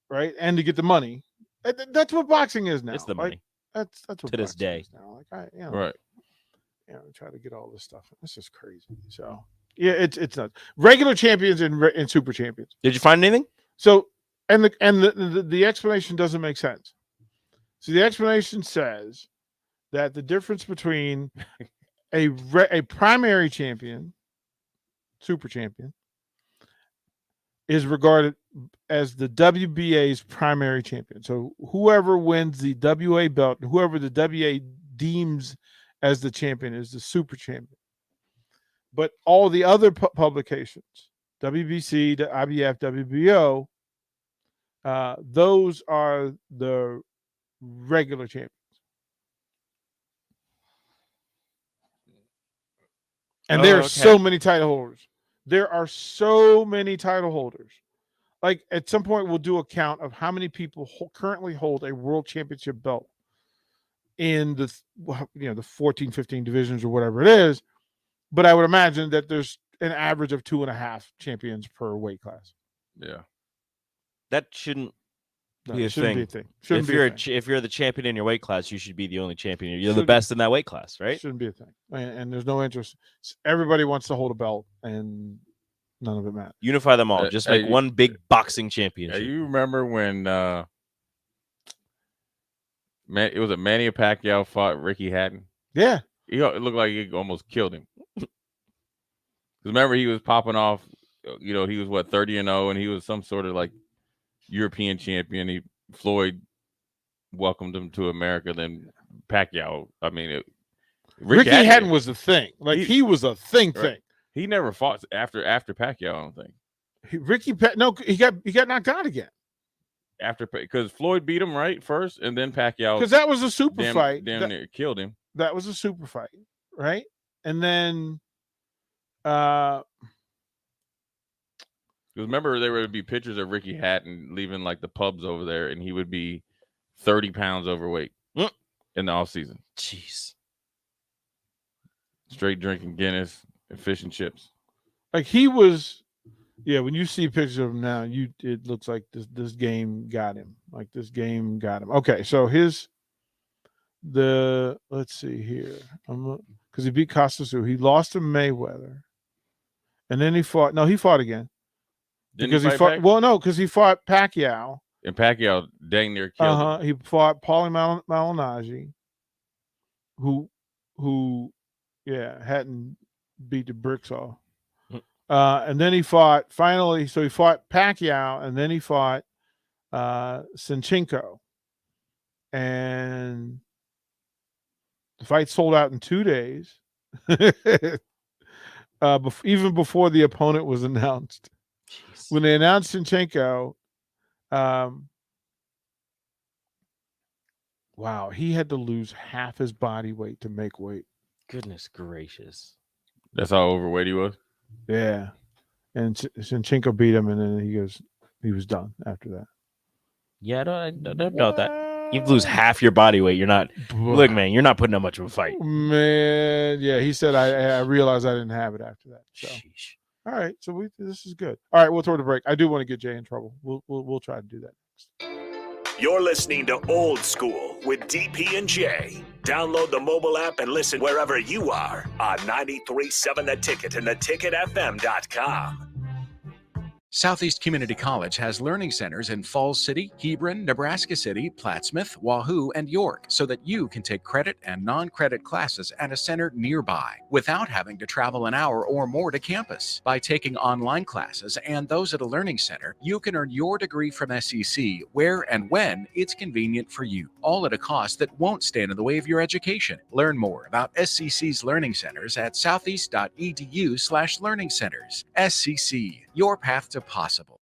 C: right? And to get the money. That's what boxing is now.
E: It's the
C: Like,
E: money.
C: That's what
E: To this
C: boxing
E: day.
C: is now. Like
F: Right.
C: Try to get all this stuff. This is crazy. So yeah, it's not regular champions and super champions.
E: Did you find anything?
C: So and the explanation doesn't make sense. So the explanation says that the difference between a primary champion, super champion, is regarded as the WBA's primary champion. So whoever wins the WA belt, whoever the WA deems as the champion is the super champion. But all the other publications, WBC, the IBF, WBO, those are the regular champions. And there are so many title holders. There are so many title holders. Like at some point, we'll do a count of how many people currently hold a world championship belt in the 14, 15 divisions or whatever it is. But I would imagine that there's an average of 2.5 champions per weight class.
F: Yeah.
E: That shouldn't
C: No,
E: be
C: it
E: a
C: shouldn't
E: thing.
C: be a thing. Shouldn't
E: If
C: be a
E: you're
C: thing.
E: if you're the champion in your weight class, you should be the only champion. You're the
C: Shouldn't-
E: best in that weight class, right?
C: Shouldn't be a thing. And there's no interest. Everybody wants to hold a belt, and none of it matters.
E: Unify them all. Just make one big boxing championship.
F: You remember when it was Manny Pacquiao fought Ricky Hatton?
C: Yeah.
F: It looked like he almost killed him. Because remember, he was popping off. He was 30-0, and he was some sort of like European champion. Floyd welcomed him to America. Then Pacquiao. I mean,
C: Ricky Hatton was the thing. Like he was a thing.
F: He never fought after Pacquiao. I don't think.
C: He got knocked out again.
F: Because Floyd beat him right first, and then Pacquiao.
C: Because that was a super fight.
F: Damn near killed him.
C: That was a super fight, right? And then,
F: because remember there would be pictures of Ricky Hatton leaving like the pubs over there, and he would be 30 pounds overweight in the off season.
E: Jeez.
F: Straight drinking Guinness and fish and chips.
C: like he was, when you see pictures of him now, it looks like this game got him. Like this game got him. Okay, so let's see here. Because he beat Costa. He lost to Mayweather. And then he fought again. Because he fought because he fought Pacquiao.
F: And Pacquiao dang near killed him.
C: He fought Paulie Malignaggi, who hadn't beat the bricks off. And then he fought Pacquiao, and then he fought Sinchenko. And The fight sold out in 2 days. Even before the opponent was announced.
E: Jeez.
C: When they announced Zinchenko, wow, he had to lose half his body weight to make weight.
E: Goodness gracious.
F: That's how overweight he was.
C: Yeah. And Zinchenko beat him, and then he was done after that.
E: Yeah, I don't know that. You lose half your body weight. You're not. Look, man, you're not putting up much of a fight.
C: Man, yeah, he said I realized I didn't have it after that. So.
E: Sheesh.
C: All right, so this is good. All right, we'll throw the break. I do want to get Jay in trouble. We'll try to do that next.
B: You're listening to Old School with DP and J. Download the mobile app and listen wherever you are on 93.7 The Ticket and theticketfm.com.
Q: Southeast Community College has learning centers in Falls City, Hebron, Nebraska City, Plattsmouth, Wahoo, and York so that you can take credit and non-credit classes at a center nearby without having to travel an hour or more to campus. By taking online classes and those at a learning center, you can earn your degree from SEC where and when it's convenient for you, all at a cost that won't stand in the way of your education. Learn more about SCC's learning centers at southeast.edu/learning centers. SCC, your path to possible.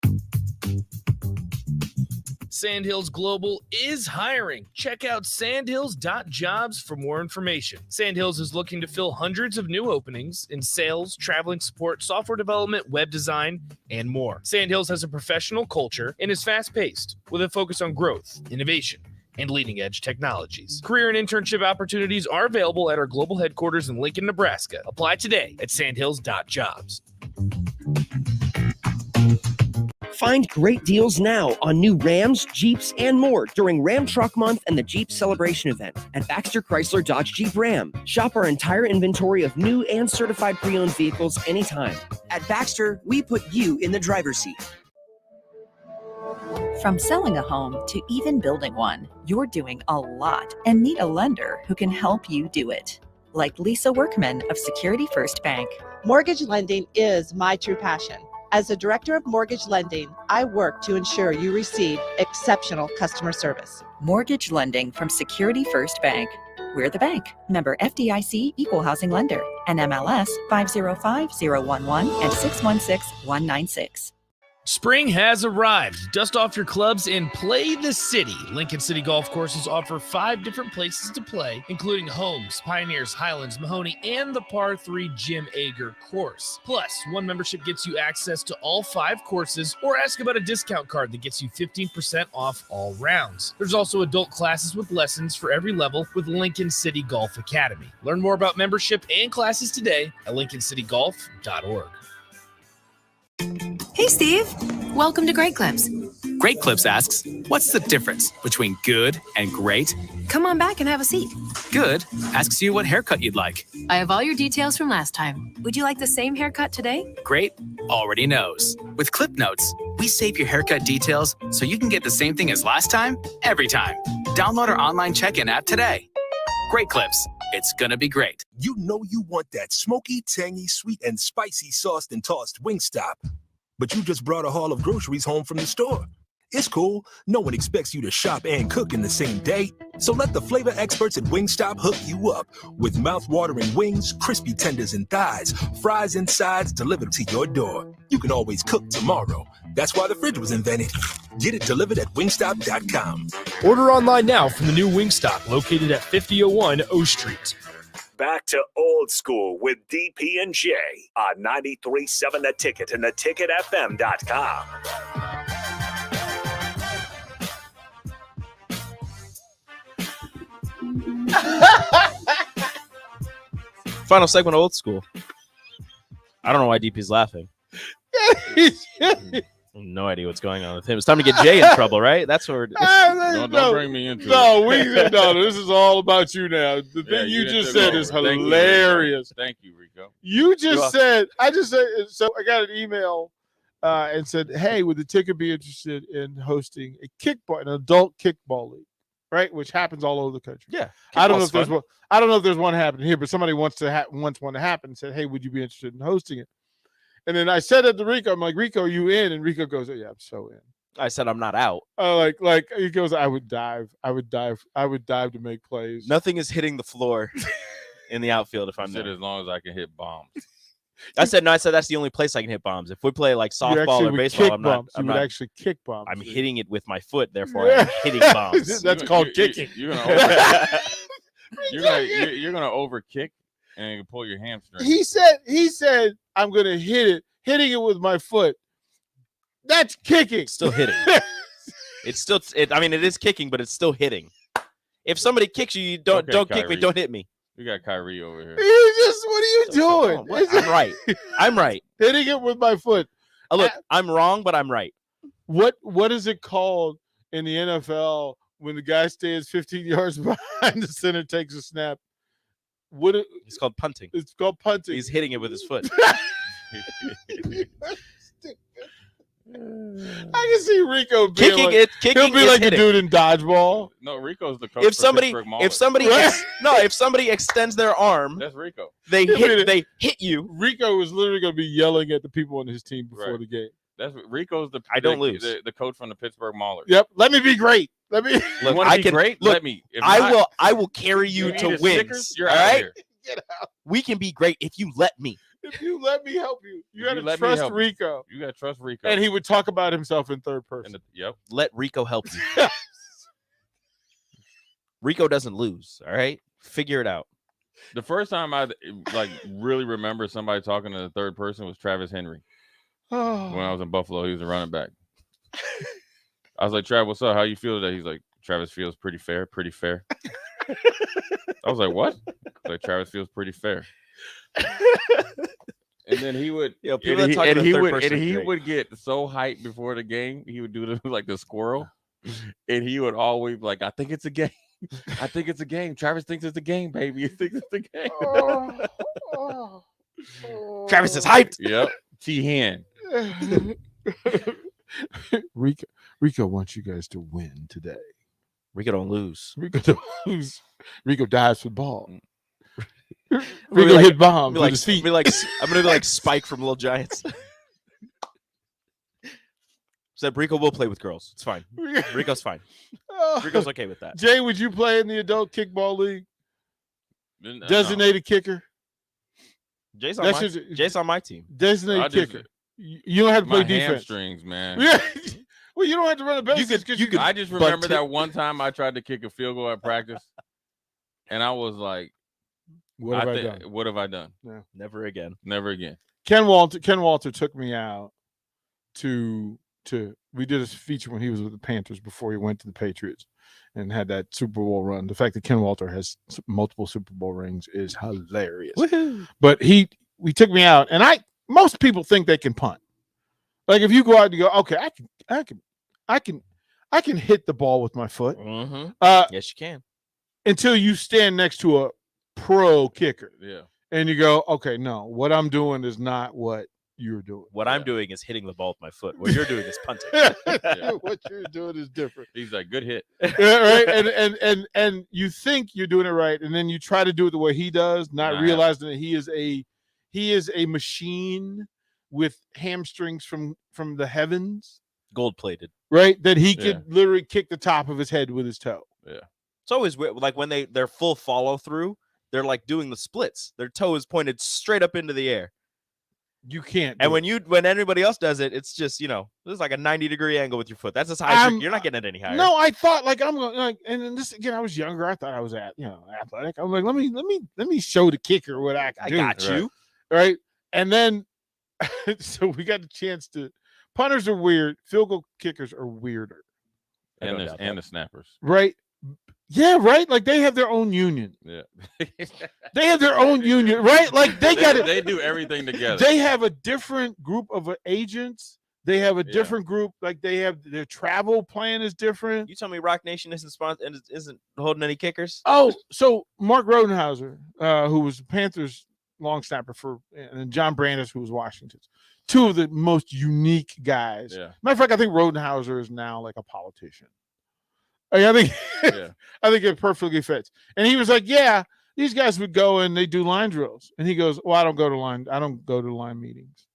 R: Sandhills Global is hiring. Check out sandhills.jobs for more information. Sandhills is looking to fill hundreds of new openings in sales, traveling support, software development, web design, and more. Sandhills has a professional culture and is fast-paced with a focus on growth, innovation, and leading-edge technologies. Career and internship opportunities are available at our global headquarters in Lincoln, Nebraska. Apply today at sandhills.jobs.
V: Find great deals now on new Rams, Jeeps, and more during Ram Truck Month and the Jeep Celebration event at Baxter Chrysler Dodge Jeep Ram. Shop our entire inventory of new and certified pre-owned vehicles anytime.
W: At Baxter, we put you in the driver's seat.
I: From selling a home to even building one, you're doing a lot and need a lender who can help you do it. Like Lisa Workman of Security First Bank.
J: Mortgage lending is my true passion. As a director of mortgage lending, I work to ensure you receive exceptional customer service.
I: Mortgage lending from Security First Bank. We're the bank. Member FDIC Equal Housing Lender. NMLS 505011 and 616196.
R: Spring has arrived. Dust off your clubs and play the city. Lincoln City Golf Courses offer 5 different places to play, including Holmes, Pioneers, Highlands, Mahoney, and the par 3 Jim Ager course. Plus, one membership gets you access to all 5 courses, or ask about a discount card that gets you 15% off all rounds. There's also adult classes with lessons for every level with Lincoln City Golf Academy. Learn more about membership and classes today at lincolncitygolf.org.
M: Hey, Steve. Welcome to Great Clips.
S: Great Clips asks, what's the difference between good and great?
M: Come on back and have a seat.
S: Good asks you what haircut you'd like.
M: I have all your details from last time. Would you like the same haircut today?
S: Great already knows. With Clip Notes, we save your haircut details so you can get the same thing as last time, every time. Download our online check-in app today. Great Clips. It's gonna be great.
N: You know you want that smoky, tangy, sweet, and spicy sauced and tossed Wingstop. But you just brought a haul of groceries home from the store. It's cool. No one expects you to shop and cook in the same day. So let the flavor experts at Wingstop hook you up with mouth-watering wings, crispy tenders and thighs, fries and sides delivered to your door. You can always cook tomorrow. That's why the fridge was invented. Get it delivered at wingstop.com.
G: Order online now from the new Wingstop located at 5001 O Street.
B: Back to Old School with DP and J on 93.7 The Ticket and theticketfm.com.
E: Final segment of Old School. I don't know why DP's laughing. No idea what's going on with him. It's time to get Jay in trouble, right? That's where.
F: Don't bring me into it.
C: No, this is all about you now. The thing you just said is hilarious.
F: Thank you, Rico.
C: You just said, so I got an email and said, hey, would the ticket be interested in hosting an adult kickball league, right? Which happens all over the country.
E: Yeah.
C: I don't know if there's one happening here, but somebody wants one to happen and said, hey, would you be interested in hosting it? And then I said it to Rico, I'm like, Rico, are you in? And Rico goes, oh, yeah, I'm so in.
E: I said I'm not out.
C: Like he goes, I would dive to make plays.
E: Nothing is hitting the floor in the outfield if I'm
F: said
E: there.
F: as long as I can hit bombs.
E: I said that's the only place I can hit bombs. If we play like
C: You
E: softball
C: actually
E: or
C: would
E: baseball,
C: kick
E: I'm not.
C: bombs.
E: I'm
C: You would
E: not.
C: actually kick bombs.
E: I'm hitting it with my foot, therefore I'm hitting bombs.
C: That's called kicking.
F: You're gonna over kick and pull your hamstring.
C: He said, I'm gonna hit it. Hitting it with my foot. That's kicking.
E: Still hitting. It's still. I mean, it is kicking, but it's still hitting. If somebody kicks you, don't kick me.
F: Kyrie.
E: Don't hit me.
F: You got Kyrie over here.
C: What are you doing?
E: I'm right. I'm right.
C: Hitting it with my foot.
E: Look, I'm wrong, but I'm right.
C: What is it called in the NFL when the guy stands 15 yards behind the center, takes a snap?
E: It's called punting.
C: It's called punting.
E: He's hitting it with his foot.
C: I can see Rico being
E: Kicking
C: like,
E: it. Kicking
C: he'll be
E: is
C: like
E: hitting.
C: the dude in dodgeball.
F: No, Rico's the coach.
E: If
F: for
E: somebody
F: Pittsburgh
E: if somebody extends their arm,
F: that's Rico.
E: They hit you.
C: Rico is literally going to be yelling at the people on his team before
F: Right.
C: the game.
F: That's Rico's the
E: I don't lose.
F: the coach from the Pittsburgh Maulers.
C: Yep. Let me be great. Let me.
E: Look,
F: wanna
E: I
F: be
E: can
F: great?
E: Look,
F: Let me. If not,
E: I will carry you
F: you
E: to
F: eat a
E: wins.
F: Snickers, you're
E: all
F: out of
E: right?
F: here.
C: Get out.
E: We can be great if you let me.
C: If you let me help you, you
F: If
C: got
F: you
C: to
F: let me
C: trust
F: help you.
C: Rico.
F: You gotta trust Rico.
C: And he would talk about himself in third person.
F: Yep.
E: Let Rico help you. Rico doesn't lose. All right, figure it out.
F: The first time I really remember somebody talking to the third person was Travis Henry. When I was in Buffalo, he was a running back. I was like, Trav, what's up? How you feel today? He's like, Travis feels pretty fair, pretty fair. I was like, what? Like, Travis feels pretty fair. And then he would,
E: people that talk to the third person
F: he
E: great.
F: would get so hyped before the game. He would do like the squirrel, and he would always be like, I think it's a game. I think it's a game. Travis thinks it's a game, baby. He thinks it's a game.
E: Travis is hyped.
F: Yep. T-Hen.
C: Rico wants you guys to win today.
E: Rico don't lose.
C: Rico don't lose. Rico dives for the ball.
E: Be
C: Rico
E: like-
C: hit bombs
E: be
C: with
E: like,
C: his feet.
E: be like, I'm gonna be like Spike from Little Giants. Said Rico will play with girls. It's fine. Rico's fine. Rico's okay with that.
C: Jay, would you play in the adult kickball league? Designated kicker.
E: Jay's
C: That's
E: on,
C: just-
E: Jay's on my team.
C: Designated kicker. You don't have to play
F: My
C: defense.
F: hamstrings, man.
C: Yeah. Well, you don't have to run the bases because you could.
F: I just remember that one time I tried to kick a field goal at practice, and I was like,
C: What have I done?
F: What have I done?
C: Yeah.
E: Never again.
F: Never again.
C: Ken Walter took me out to we did a feature when he was with the Panthers before he went to the Patriots and had that Super Bowl run. The fact that Ken Walter has multiple Super Bowl rings is hilarious.
E: Woohoo.
C: But we took me out, and most people think they can punt. Like if you go out and you go, okay, I can hit the ball with my foot.
E: Mm-hmm. Yes, you can.
C: Until you stand next to a pro kicker.
F: Yeah.
C: And you go, okay, no, what I'm doing is not what you're doing.
E: What I'm doing is hitting the ball with my foot. What you're doing is punting.
C: What you're doing is different.
F: He's like, good hit.
C: Yeah, right. And you think you're doing it right, and then you try to do it the way he does, not realizing that he is a machine with hamstrings from the heavens.
E: Gold plated.
C: Right? That he could literally kick the top of his head with his toe.
F: Yeah.
E: It's always weird. Like when they're full follow through, they're like doing the splits. Their toe is pointed straight up into the air.
C: You can't.
E: And when anybody else does it, it's just, there's like a 90-degree angle with your foot. That's as high as you're not getting it any higher.
C: No, I thought like I'm going like, and then this again, I was younger. I thought I was athletic. I'm like, let me show the kicker what I can do.
E: got you.
C: Right. And then so we got the chance to. Punters are weird. Field goal kickers are weirder.
F: And the snappers.
C: Right. Yeah, right. Like they have their own union.
F: Yeah.
C: They have their own union, right? Like they got it.
F: They do everything together.
C: They have a different group of agents. They have a different group. Like they have their travel plan is different.
E: You tell me Rock Nation isn't sponsored and isn't holding any kickers?
C: Oh, so Mark Rodenhauser, who was the Panthers long snapper and then John Brandis, who was Washington's. Two of the most unique guys.
F: Yeah.
C: Matter of fact, I think Rodenhauser is now like a politician. I think I think it perfectly fits. And he was like, yeah, these guys would go and they do line drills. And he goes, well, I don't go to line meetings.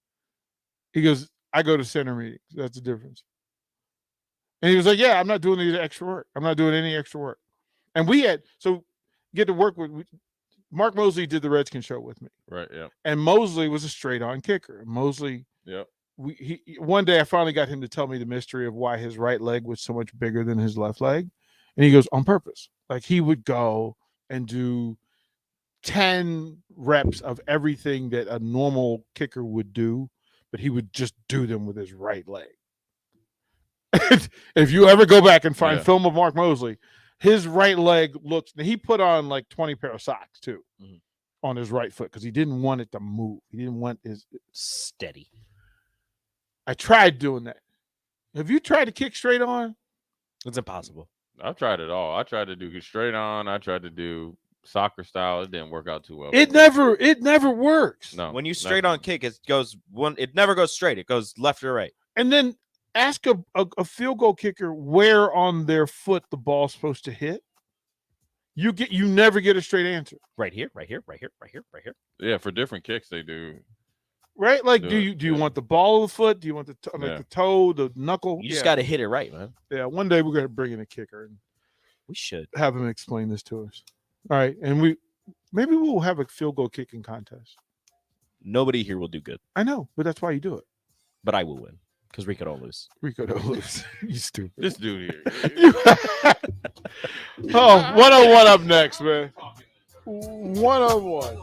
C: He goes, I go to center meetings. That's the difference. And he was like, yeah, I'm not doing any extra work. I'm not doing any extra work. And we had, so get to work with, Mark Mosley did the Redskins show with me.
F: Right, yeah.
C: And Mosley was a straight-on kicker. Mosley,
F: Yep.
C: One day I finally got him to tell me the mystery of why his right leg was so much bigger than his left leg. And he goes, on purpose. Like, he would go and do 10 reps of everything that a normal kicker would do, but he would just do them with his right leg. If you ever go back and find film of Mark Mosley, his right leg looks, he put on like 20 pair of socks too on his right foot because he didn't want it to move. He didn't want his
E: steady.
C: I tried doing that. Have you tried to kick straight on?
E: It's impossible.
F: I've tried it all. I tried to do straight on. I tried to do soccer style. It didn't work out too well.
C: It never works.
F: No.
E: When you straight on kick, it goes one. It never goes straight. It goes left or right.
C: And then ask a field goal kicker where on their foot the ball's supposed to hit. You never get a straight answer.
E: Right here, right here, right here, right here, right here.
F: Yeah, for different kicks they do.
C: Right? Like, do you want the ball of the foot? Do you want the the toe, the knuckle?
E: You just got to hit it right, man.
C: Yeah, one day we're gonna bring in a kicker and
E: we should
C: have him explain this to us. All right, and maybe we'll have a field goal kicking contest.
E: Nobody here will do good.
C: I know, but that's why you do it.
E: But I will win because Rico don't lose.
C: Rico don't lose. You stupid.
F: This dude here.
C: 101 up next, man. 101.